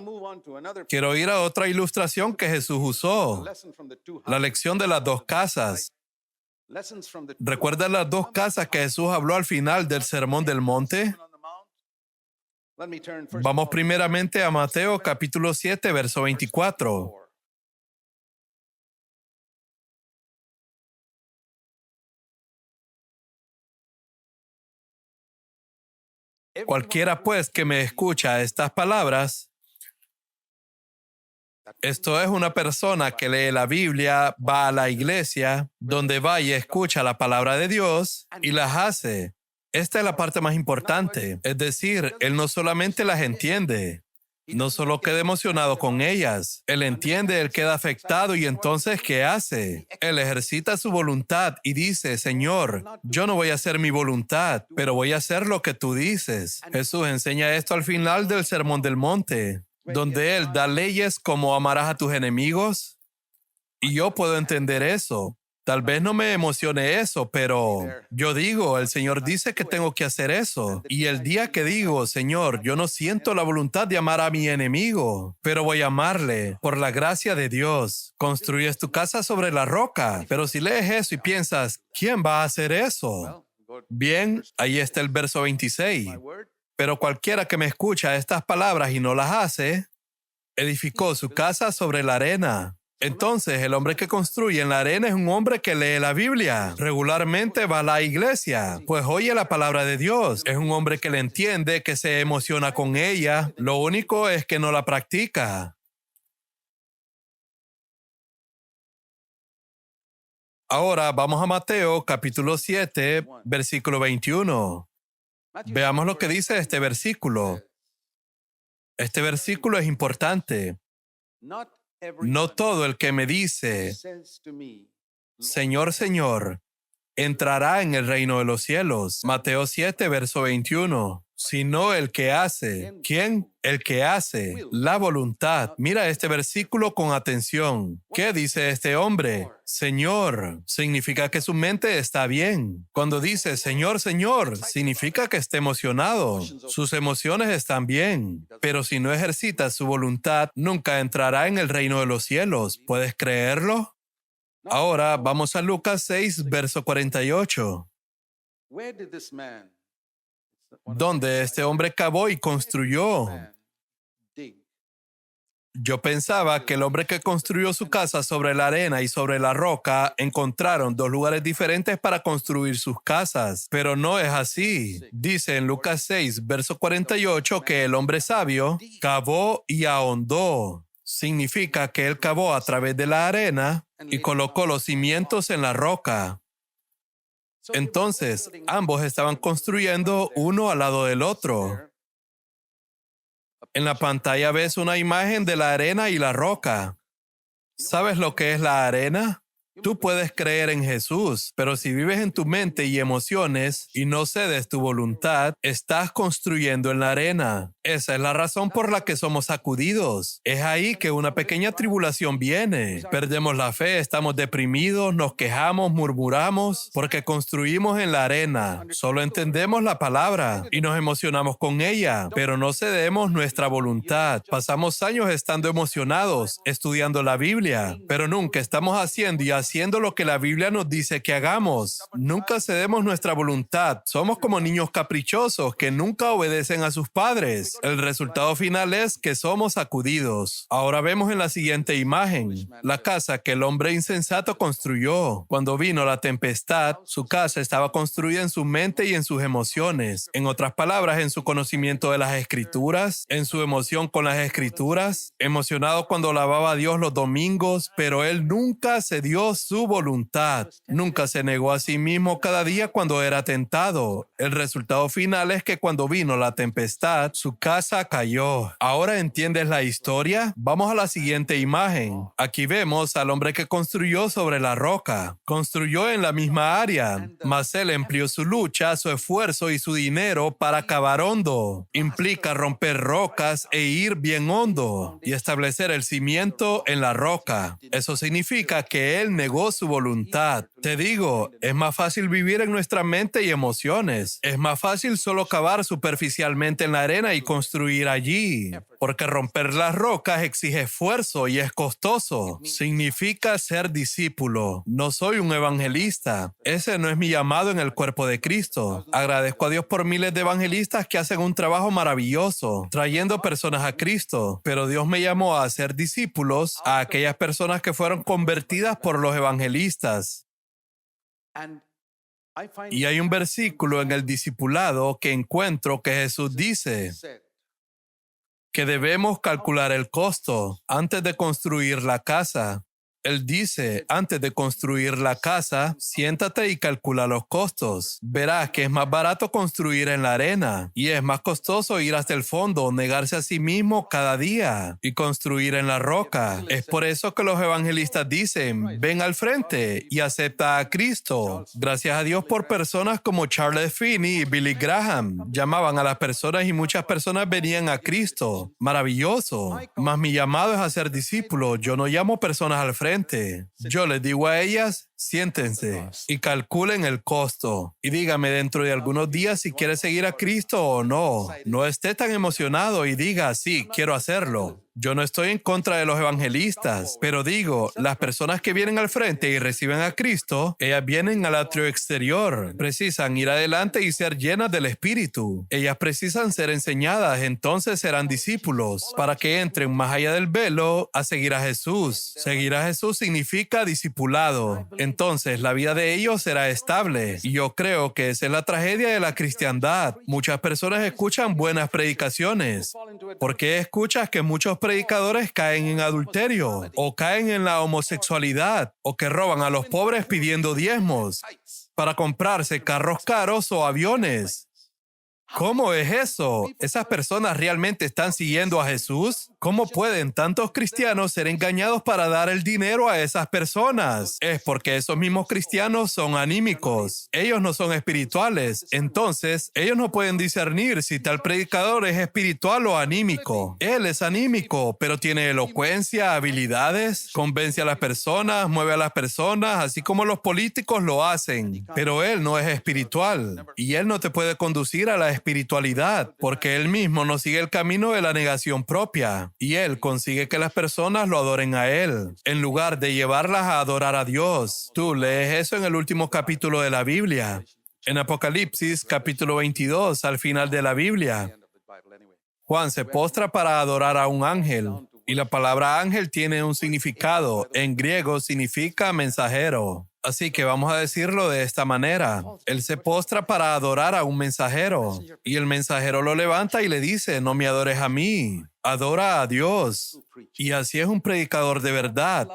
Quiero ir a otra ilustración que Jesús usó, la lección de las dos casas. ¿Recuerdan las dos casas que Jesús habló al final del Sermón del Monte? Vamos primeramente a Mateo capítulo 7, verso 24. Cualquiera pues que me escucha estas palabras, esto es una persona que lee la Biblia, va a la iglesia, donde va y escucha la palabra de Dios y las hace. Esta es la parte más importante. Es decir, él no solamente las entiende, no solo queda emocionado con ellas, él entiende, él queda afectado y entonces ¿qué hace? Él ejercita su voluntad y dice, Señor, yo no voy a hacer mi voluntad, pero voy a hacer lo que tú dices. Jesús enseña esto al final del Sermón del Monte, donde Él da leyes como amarás a tus enemigos. Y yo puedo entender eso. Tal vez no me emocione eso, pero yo digo, el Señor dice que tengo que hacer eso. Y el día que digo, Señor, yo no siento la voluntad de amar a mi enemigo, pero voy a amarle por la gracia de Dios. Construyes tu casa sobre la roca, pero si lees eso y piensas, ¿quién va a hacer eso? Bien, ahí está el verso 26. Pero cualquiera que me escucha estas palabras y no las hace, edificó su casa sobre la arena. Entonces, el hombre que construye en la arena es un hombre que lee la Biblia. Regularmente va a la iglesia, pues oye la palabra de Dios. Es un hombre que le entiende, que se emociona con ella. Lo único es que no la practica. Ahora vamos a Mateo capítulo 7, versículo 21. Veamos lo que dice este versículo. Este versículo es importante. No todo el que me dice, Señor, Señor, entrará en el reino de los cielos. Mateo 7, verso 21. Sino el que hace. ¿Quién? El que hace la voluntad. Mira este versículo con atención. ¿Qué dice este hombre? Señor, significa que su mente está bien. Cuando dice Señor, Señor, significa que está emocionado. Sus emociones están bien. Pero si no ejercita su voluntad, nunca entrará en el reino de los cielos. ¿Puedes creerlo? Ahora vamos a Lucas 6, verso 48. Donde este hombre cavó y construyó. Yo pensaba que el hombre que construyó su casa sobre la arena y sobre la roca encontraron dos lugares diferentes para construir sus casas, pero no es así. Dice en Lucas 6, verso 48 que el hombre sabio cavó y ahondó. Significa que él cavó a través de la arena y colocó los cimientos en la roca. Entonces, ambos estaban construyendo uno al lado del otro. En la pantalla ves una imagen de la arena y la roca. ¿Sabes lo que es la arena? Tú puedes creer en Jesús, pero si vives en tu mente y emociones y no cedes tu voluntad, estás construyendo en la arena. Esa es la razón por la que somos sacudidos. Es ahí que una pequeña tribulación viene. Perdemos la fe, estamos deprimidos, nos quejamos, murmuramos, porque construimos en la arena. Solo entendemos la palabra y nos emocionamos con ella, pero no cedemos nuestra voluntad. Pasamos años estando emocionados, estudiando la Biblia, pero nunca estamos haciendo y haciendo lo que la Biblia nos dice que hagamos. Nunca cedemos nuestra voluntad. Somos como niños caprichosos que nunca obedecen a sus padres. El resultado final es que somos sacudidos. Ahora vemos en la siguiente imagen la casa que el hombre insensato construyó. Cuando vino la tempestad, su casa estaba construida en su mente y en sus emociones. En otras palabras, en su conocimiento de las Escrituras, en su emoción con las Escrituras, emocionado cuando alababa a Dios los domingos, pero él nunca cedió su voluntad. Nunca se negó a sí mismo cada día cuando era tentado. El resultado final es que cuando vino la tempestad, su casa cayó. ¿Ahora entiendes la historia? Vamos a la siguiente imagen. Aquí vemos al hombre que construyó sobre la roca. Construyó en la misma área, mas él empleó su lucha, su esfuerzo y su dinero para cavar hondo. Implica romper rocas e ir bien hondo y establecer el cimiento en la roca. Eso significa que él negó su voluntad. Te digo, es más fácil vivir en nuestra mente y emociones. Es más fácil solo cavar superficialmente en la arena y construir allí, porque romper las rocas exige esfuerzo y es costoso. Significa ser discípulo. No soy un evangelista. Ese no es mi llamado en el cuerpo de Cristo. Agradezco a Dios por miles de evangelistas que hacen un trabajo maravilloso, trayendo personas a Cristo, pero Dios me llamó a ser discípulos a aquellas personas que fueron convertidas por los evangelistas. Y hay un versículo en el discipulado que encuentro que Jesús dice que debemos calcular el costo antes de construir la casa. Él dice, antes de construir la casa, siéntate y calcula los costos. Verás que es más barato construir en la arena y es más costoso ir hasta el fondo, negarse a sí mismo cada día y construir en la roca. Es por eso que los evangelistas dicen, ven al frente y acepta a Cristo. Gracias a Dios por personas como Charles Finney y Billy Graham. Llamaban a las personas y muchas personas venían a Cristo. Maravilloso. Mas mi llamado es a ser discípulo. Yo no llamo personas al frente. Yo les digo a ellas, siéntense y calculen el costo. Y dígame dentro de algunos días si quiere seguir a Cristo o no. No esté tan emocionado y diga, sí, quiero hacerlo. Yo no estoy en contra de los evangelistas, pero digo, las personas que vienen al frente y reciben a Cristo, ellas vienen al atrio exterior. Precisan ir adelante y ser llenas del Espíritu. Ellas precisan ser enseñadas, entonces serán discípulos, para que entren más allá del velo a seguir a Jesús. Seguir a Jesús significa discipulado. Entonces, la vida de ellos será estable. Y yo creo que esa es la tragedia de la cristiandad. Muchas personas escuchan buenas predicaciones. ¿Por qué escuchas que muchos predicadores caen en adulterio o caen en la homosexualidad o que roban a los pobres pidiendo diezmos para comprarse carros caros o aviones? ¿Cómo es eso? ¿Esas personas realmente están siguiendo a Jesús? ¿Cómo pueden tantos cristianos ser engañados para dar el dinero a esas personas? Es porque esos mismos cristianos son anímicos. Ellos no son espirituales. Entonces, ellos no pueden discernir si tal predicador es espiritual o anímico. Él es anímico, pero tiene elocuencia, habilidades, convence a las personas, mueve a las personas, así como los políticos lo hacen. Pero él no es espiritual. Y él no te puede conducir a la espiritualidad, porque él mismo no sigue el camino de la negación propia. Y él consigue que las personas lo adoren a él, en lugar de llevarlas a adorar a Dios. Tú lees eso en el último capítulo de la Biblia. En Apocalipsis, capítulo 22, al final de la Biblia, Juan se postra para adorar a un ángel. Y la palabra ángel tiene un significado. En griego significa mensajero. Así que vamos a decirlo de esta manera. Él se postra para adorar a un mensajero. Y el mensajero lo levanta y le dice, no me adores a mí, adora a Dios. Y así es un predicador de verdad,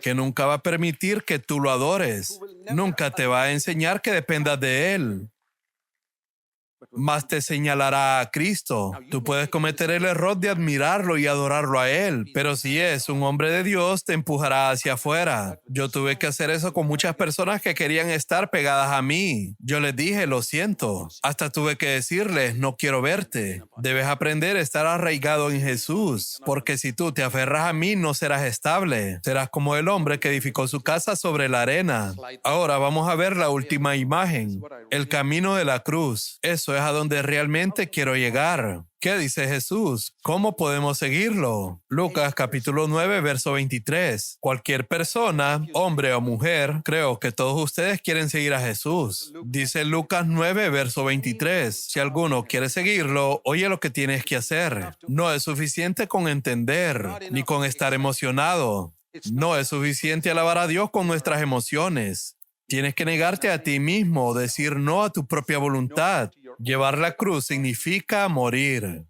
que nunca va a permitir que tú lo adores. Nunca te va a enseñar que dependas de él. Más te señalará a Cristo. Tú puedes cometer el error de admirarlo y adorarlo a Él, pero si es un hombre de Dios, te empujará hacia afuera. Yo tuve que hacer eso con muchas personas que querían estar pegadas a mí. Yo les dije, lo siento. Hasta tuve que decirles, no quiero verte. Debes aprender a estar arraigado en Jesús, porque si tú te aferras a mí, no serás estable. Serás como el hombre que edificó su casa sobre la arena. Ahora vamos a ver la última imagen, el camino de la cruz. Eso es a donde realmente quiero llegar. ¿Qué dice Jesús? ¿Cómo podemos seguirlo? Lucas capítulo 9, verso 23. Cualquier persona, hombre o mujer, creo que todos ustedes quieren seguir a Jesús. Dice Lucas 9, verso 23. Si alguno quiere seguirlo, oye lo que tienes que hacer. No es suficiente con entender, ni con estar emocionado. No es suficiente alabar a Dios con nuestras emociones. Tienes que negarte a ti mismo, decir no a tu propia voluntad. Llevar la cruz significa morir.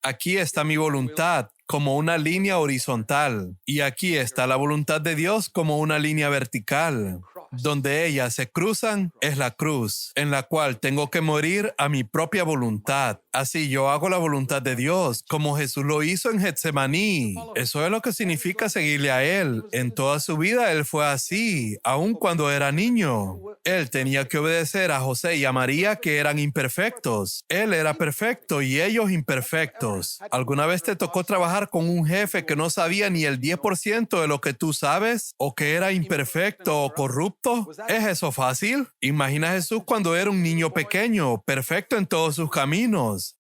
Aquí está mi voluntad como una línea horizontal y aquí está la voluntad de Dios como una línea vertical. Donde ellas se cruzan es la cruz, en la cual tengo que morir a mi propia voluntad. Así yo hago la voluntad de Dios, como Jesús lo hizo en Getsemaní. Eso es lo que significa seguirle a Él. En toda su vida Él fue así, aun cuando era niño. Él tenía que obedecer a José y a María, que eran imperfectos. Él era perfecto y ellos imperfectos. ¿Alguna vez te tocó trabajar con un jefe que no sabía ni el 10% de lo que tú sabes? ¿O que era imperfecto o corrupto? ¿Es eso fácil? Imagina a Jesús cuando era un niño pequeño, perfecto en todos sus caminos,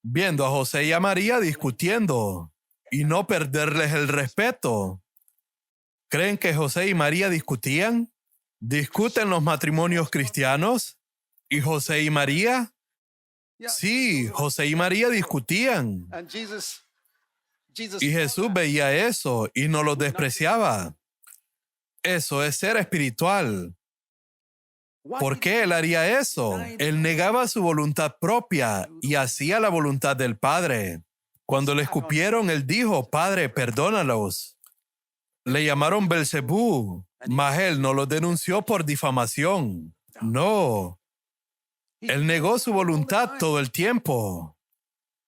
viendo a José y a María discutiendo y no perderles el respeto. ¿Creen que José y María discutían? ¿Discuten los matrimonios cristianos? ¿Y José y María? Sí, José y María discutían. Y Jesús veía eso y no los despreciaba. Eso es ser espiritual. ¿Por qué él haría eso? Él negaba su voluntad propia y hacía la voluntad del Padre. Cuando le escupieron, él dijo, Padre, perdónalos. Le llamaron Belzebú, mas él no los denunció por difamación. No. Él negó su voluntad todo el tiempo.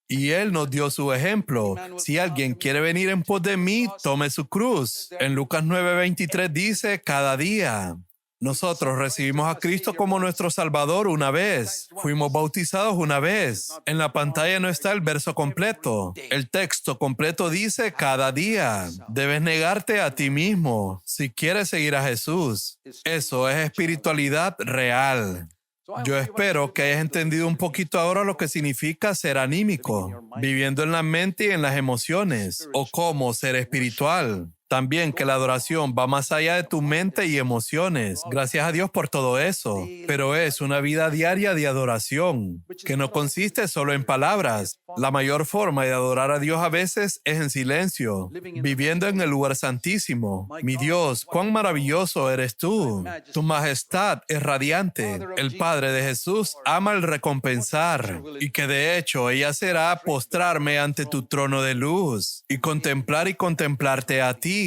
Y Él nos dio su ejemplo. Si alguien quiere venir en pos de mí, tome su cruz. En Lucas 9:23 dice, cada día. Nosotros recibimos a Cristo como nuestro Salvador una vez. Fuimos bautizados una vez. En la pantalla no está el verso completo. El texto completo dice, cada día. Debes negarte a ti mismo si quieres seguir a Jesús. Eso es espiritualidad real. Yo espero que hayas entendido un poquito ahora lo que significa ser anímico, viviendo en la mente y en las emociones, o cómo ser espiritual. También que la adoración va más allá de tu mente y emociones. Gracias a Dios por todo eso. Pero es una vida diaria de adoración, que no consiste solo en palabras. La mayor forma de adorar a Dios a veces es en silencio, viviendo en el lugar santísimo. Mi Dios, cuán maravilloso eres tú. Tu majestad es radiante. El Padre de Jesús ama el recompensar y que de hecho ella será postrarme ante tu trono de luz y contemplarte a ti.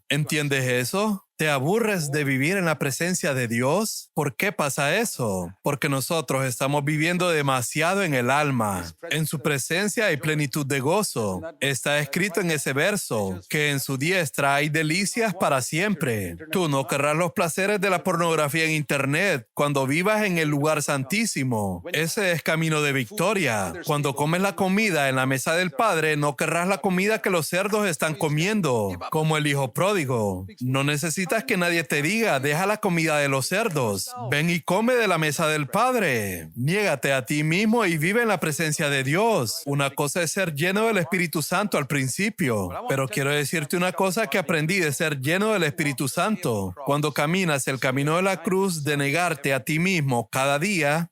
¿Entiendes eso? ¿Te aburres de vivir en la presencia de Dios? ¿Por qué pasa eso? Porque nosotros estamos viviendo demasiado en el alma. En su presencia hay plenitud de gozo. Está escrito en ese verso que en su diestra hay delicias para siempre. Tú no querrás los placeres de la pornografía en internet cuando vivas en el lugar santísimo. Ese es camino de victoria. Cuando comes la comida en la mesa del Padre, no querrás la comida que los cerdos están comiendo, como el hijo pródigo. No necesitas que nadie te diga, deja la comida de los cerdos. Ven y come de la mesa del Padre. Niégate a ti mismo y vive en la presencia de Dios. Una cosa es ser lleno del Espíritu Santo al principio, pero quiero decirte una cosa que aprendí de ser lleno del Espíritu Santo. Cuando caminas el camino de la cruz de negarte a ti mismo cada día,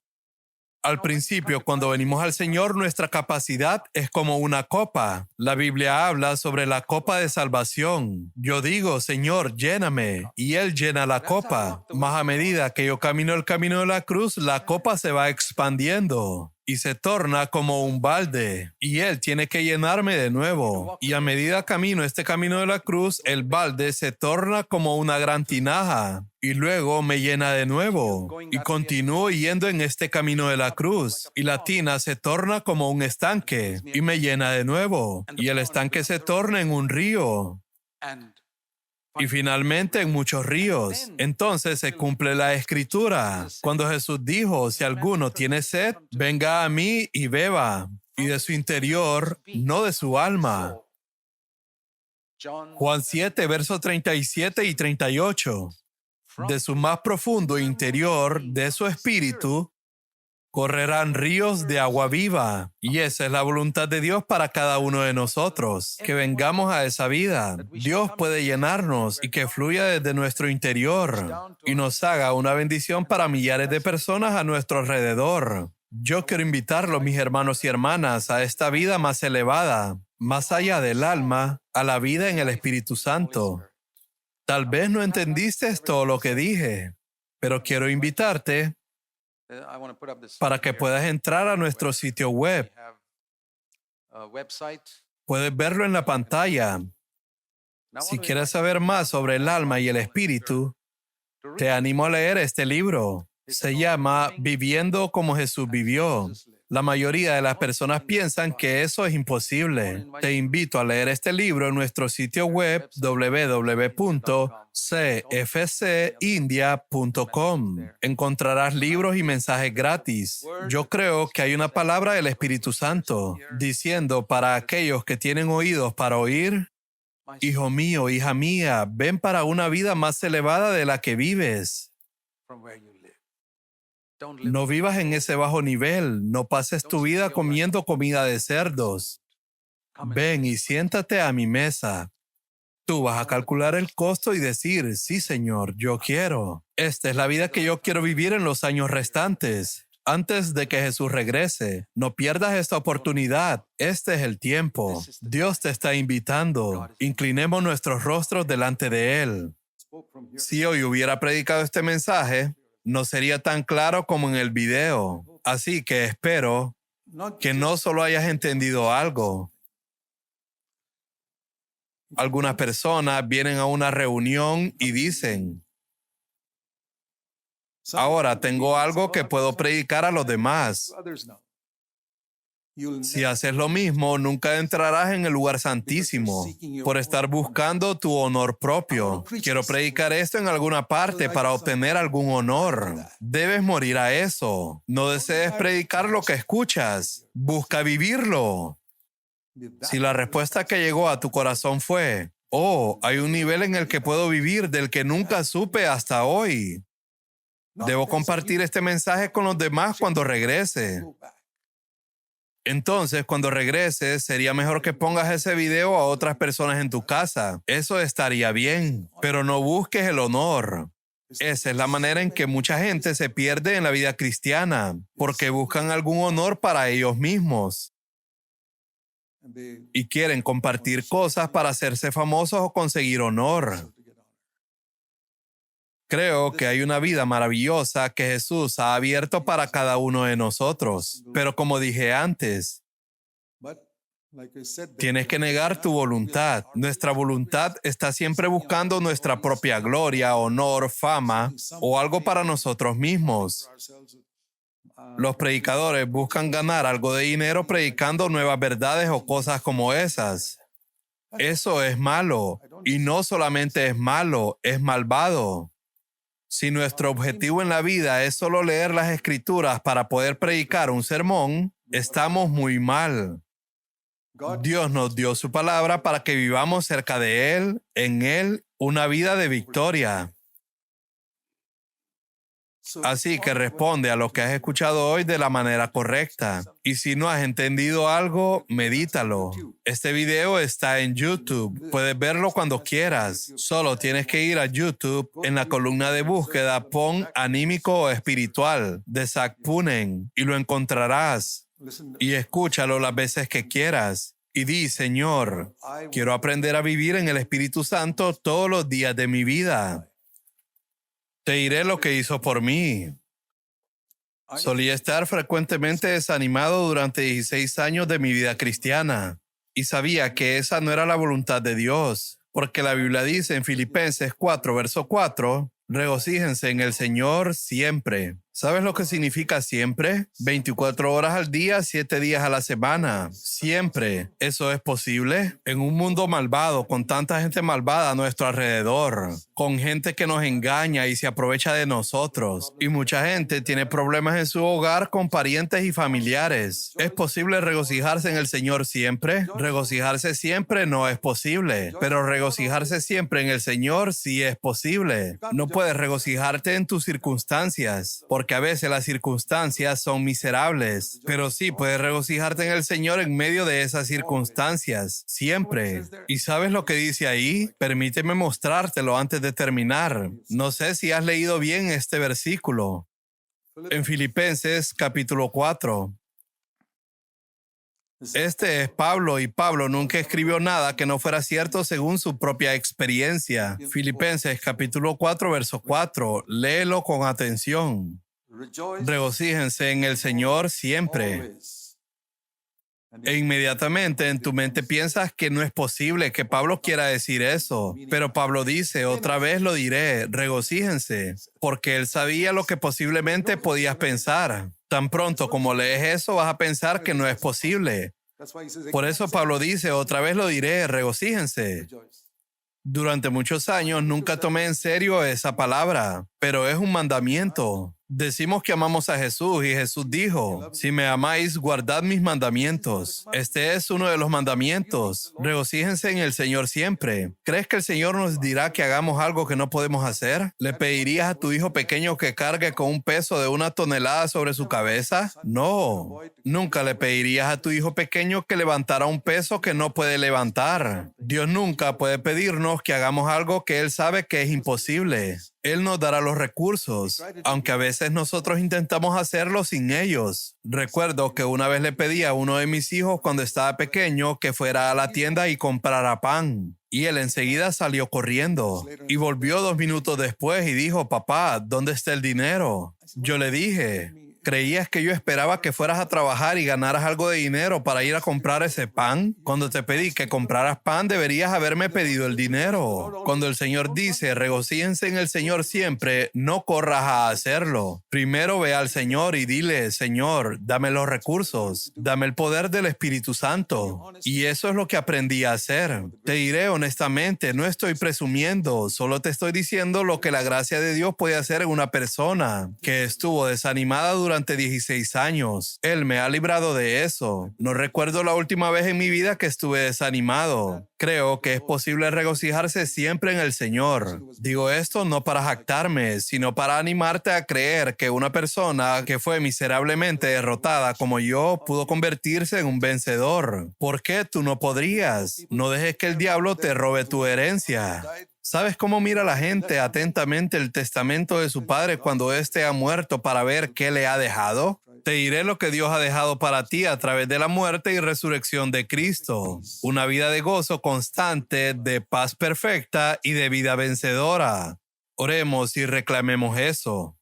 al principio, cuando venimos al Señor, nuestra capacidad es como una copa. La Biblia habla sobre la copa de salvación. Yo digo, Señor, lléname, y Él llena la copa. Más a medida que yo camino el camino de la cruz, la copa se va expandiendo y se torna como un balde, y Él tiene que llenarme de nuevo. Y a medida camino este camino de la cruz, el balde se torna como una gran tinaja, y luego me llena de nuevo, y continúo yendo en este camino de la cruz, y la tina se torna como un estanque, y me llena de nuevo, y el estanque se torna en un río, y finalmente en muchos ríos. Entonces se cumple la escritura. Cuando Jesús dijo, si alguno tiene sed, venga a mí y beba, y de su interior, no de su alma. Juan 7, versos 37 y 38. De su más profundo interior, de su espíritu, correrán ríos de agua viva. Y esa es la voluntad de Dios para cada uno de nosotros, que vengamos a esa vida. Dios puede llenarnos y que fluya desde nuestro interior y nos haga una bendición para millares de personas a nuestro alrededor. Yo quiero invitarlos, mis hermanos y hermanas, a esta vida más elevada, más allá del alma, a la vida en el Espíritu Santo. Tal vez no entendiste todo lo que dije, pero quiero invitarte para que puedas entrar a nuestro sitio web. Puedes verlo en la pantalla. Si quieres saber más sobre el alma y el espíritu, te animo a leer este libro. Se llama Viviendo como Jesús vivió. La mayoría de las personas piensan que eso es imposible. Te invito a leer este libro en nuestro sitio web www.cfcindia.com. Encontrarás libros y mensajes gratis. Yo creo que hay una palabra del Espíritu Santo diciendo para aquellos que tienen oídos para oír, hijo mío, hija mía, ven para una vida más elevada de la que vives. No vivas en ese bajo nivel, no pases tu vida comiendo comida de cerdos. Ven y siéntate a mi mesa. Tú vas a calcular el costo y decir, sí, Señor, yo quiero. Esta es la vida que yo quiero vivir en los años restantes, antes de que Jesús regrese. No pierdas esta oportunidad. Este es el tiempo. Dios te está invitando. Inclinemos nuestros rostros delante de Él. Si hoy hubiera predicado este mensaje, no sería tan claro como en el video. Así que espero que no solo hayas entendido algo. Algunas personas vienen a una reunión y dicen, ahora tengo algo que puedo predicar a los demás. Si haces lo mismo, nunca entrarás en el lugar santísimo por estar buscando tu honor propio. Quiero predicar esto en alguna parte para obtener algún honor. Debes morir a eso. No desees predicar lo que escuchas. Busca vivirlo. Si la respuesta que llegó a tu corazón fue, oh, hay un nivel en el que puedo vivir del que nunca supe hasta hoy. Debo compartir este mensaje con los demás cuando regrese. Entonces, cuando regreses, sería mejor que pongas ese video a otras personas en tu casa. Eso estaría bien, pero no busques el honor. Esa es la manera en que mucha gente se pierde en la vida cristiana, porque buscan algún honor para ellos mismos y quieren compartir cosas para hacerse famosos o conseguir honor. Creo que hay una vida maravillosa que Jesús ha abierto para cada uno de nosotros. Pero como dije antes, Tienes que negar tu voluntad. Nuestra voluntad está siempre buscando nuestra propia gloria, honor, fama o algo para nosotros mismos. Los predicadores buscan ganar algo de dinero predicando nuevas verdades o cosas como esas. Eso es malo. Y no solamente es malo, es malvado. Si nuestro objetivo en la vida es solo leer las escrituras para poder predicar un sermón, estamos muy mal. Dios nos dio su palabra para que vivamos cerca de Él, en Él, una vida de victoria. Así que responde a lo que has escuchado hoy de la manera correcta. Y si no has entendido algo, medítalo. Este video está en YouTube. Puedes verlo cuando quieras. Solo tienes que ir a YouTube. En la columna de búsqueda, pon anímico o espiritual de Zach Punen y lo encontrarás. Y escúchalo las veces que quieras. Y di, Señor, quiero aprender a vivir en el Espíritu Santo todos los días de mi vida. Te diré lo que hizo por mí. Solía estar frecuentemente desanimado durante 16 años de mi vida cristiana y sabía que esa no era la voluntad de Dios, porque la Biblia dice en Filipenses 4, verso 4, regocíjense en el Señor siempre. ¿Sabes lo que significa siempre? 24 horas al día, 7 días a la semana. Siempre. ¿Eso es posible? En un mundo malvado, con tanta gente malvada a nuestro alrededor, con gente que nos engaña y se aprovecha de nosotros, y mucha gente tiene problemas en su hogar con parientes y familiares. ¿Es posible regocijarse en el Señor siempre? Regocijarse siempre no es posible, pero regocijarse siempre en el Señor sí es posible. No puedes regocijarte en tus circunstancias, porque a veces las circunstancias son miserables, pero sí puedes regocijarte en el Señor en medio de esas circunstancias, siempre. ¿Y sabes lo que dice ahí? Permíteme mostrártelo antes de terminar. No sé si has leído bien este versículo. En Filipenses capítulo 4. Este es Pablo y Pablo nunca escribió nada que no fuera cierto según su propia experiencia. Filipenses capítulo 4, verso 4. Léelo con atención. Regocíjense en el Señor siempre. E inmediatamente en tu mente piensas que no es posible que Pablo quiera decir eso. Pero Pablo dice, otra vez lo diré, regocíjense, porque él sabía lo que posiblemente podías pensar. Tan pronto como lees eso, vas a pensar que no es posible. Por eso Pablo dice, otra vez lo diré, regocíjense. Durante muchos años nunca tomé en serio esa palabra, pero es un mandamiento. Decimos que amamos a Jesús y Jesús dijo, si me amáis, guardad mis mandamientos. Este es uno de los mandamientos. Regocíjense en el Señor siempre. ¿Crees que el Señor nos dirá que hagamos algo que no podemos hacer? ¿Le pedirías a tu hijo pequeño que cargue con un peso de 1 tonelada sobre su cabeza? No. Nunca le pedirías a tu hijo pequeño que levantara un peso que no puede levantar. Dios nunca puede pedirnos que hagamos algo que Él sabe que es imposible. Él nos dará los recursos, aunque a veces nosotros intentamos hacerlo sin ellos. Recuerdo que una vez le pedí a uno de mis hijos cuando estaba pequeño que fuera a la tienda y comprara pan. Y él enseguida salió corriendo y volvió 2 minutos después y dijo, papá, ¿dónde está el dinero? Yo le dije, ¿creías que yo esperaba que fueras a trabajar y ganaras algo de dinero para ir a comprar ese pan? Cuando te pedí que compraras pan, deberías haberme pedido el dinero. Cuando el Señor dice, regocíjense en el Señor siempre, no corras a hacerlo. Primero ve al Señor y dile, Señor, dame los recursos, dame el poder del Espíritu Santo. Y eso es lo que aprendí a hacer. Te diré honestamente, no estoy presumiendo, solo te estoy diciendo lo que la gracia de Dios puede hacer en una persona que estuvo desanimada durante 16 años. Él me ha librado de eso. No recuerdo la última vez en mi vida que estuve desanimado. Creo que es posible regocijarse siempre en el Señor. Digo esto no para jactarme, sino para animarte a creer que una persona que fue miserablemente derrotada como yo pudo convertirse en un vencedor. ¿Por qué tú no podrías? No dejes que el diablo te robe tu herencia. ¿Sabes cómo mira la gente atentamente el testamento de su padre cuando éste ha muerto para ver qué le ha dejado? Te diré lo que Dios ha dejado para ti a través de la muerte y resurrección de Cristo. Una vida de gozo constante, de paz perfecta y de vida vencedora. Oremos y reclamemos eso.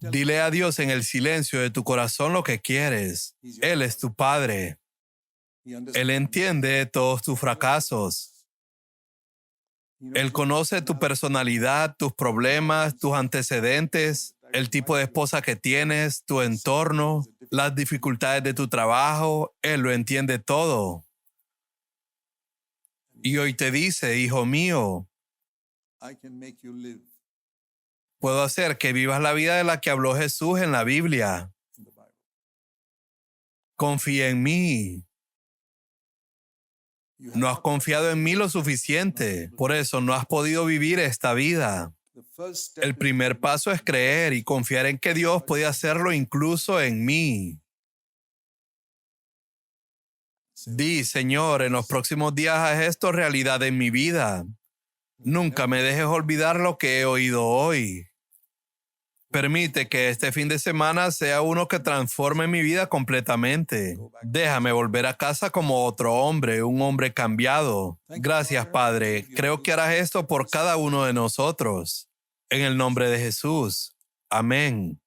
Dile a Dios en el silencio de tu corazón lo que quieres. Él es tu Padre. Él entiende todos tus fracasos. Él conoce tu personalidad, tus problemas, tus antecedentes, el tipo de esposa que tienes, tu entorno, las dificultades de tu trabajo. Él lo entiende todo. Y hoy te dice, hijo mío, I can make you live puedo hacer que vivas la vida de la que habló Jesús en la Biblia. in the Bible. Confía en mí. You No have has confiado en mí lo suficiente. Por eso no has podido vivir esta vida. the first step El primer paso es creer y confiar en que Dios puede hacerlo incluso en mí. Di, Señor, en los próximos días haz esto realidad en mi vida. Nunca me dejes olvidar lo que he oído hoy. Permite que este fin de semana sea uno que transforme mi vida completamente. Déjame volver a casa como otro hombre, un hombre cambiado. Gracias, Padre. Creo que harás esto por cada uno de nosotros. En el nombre de Jesús. Amén.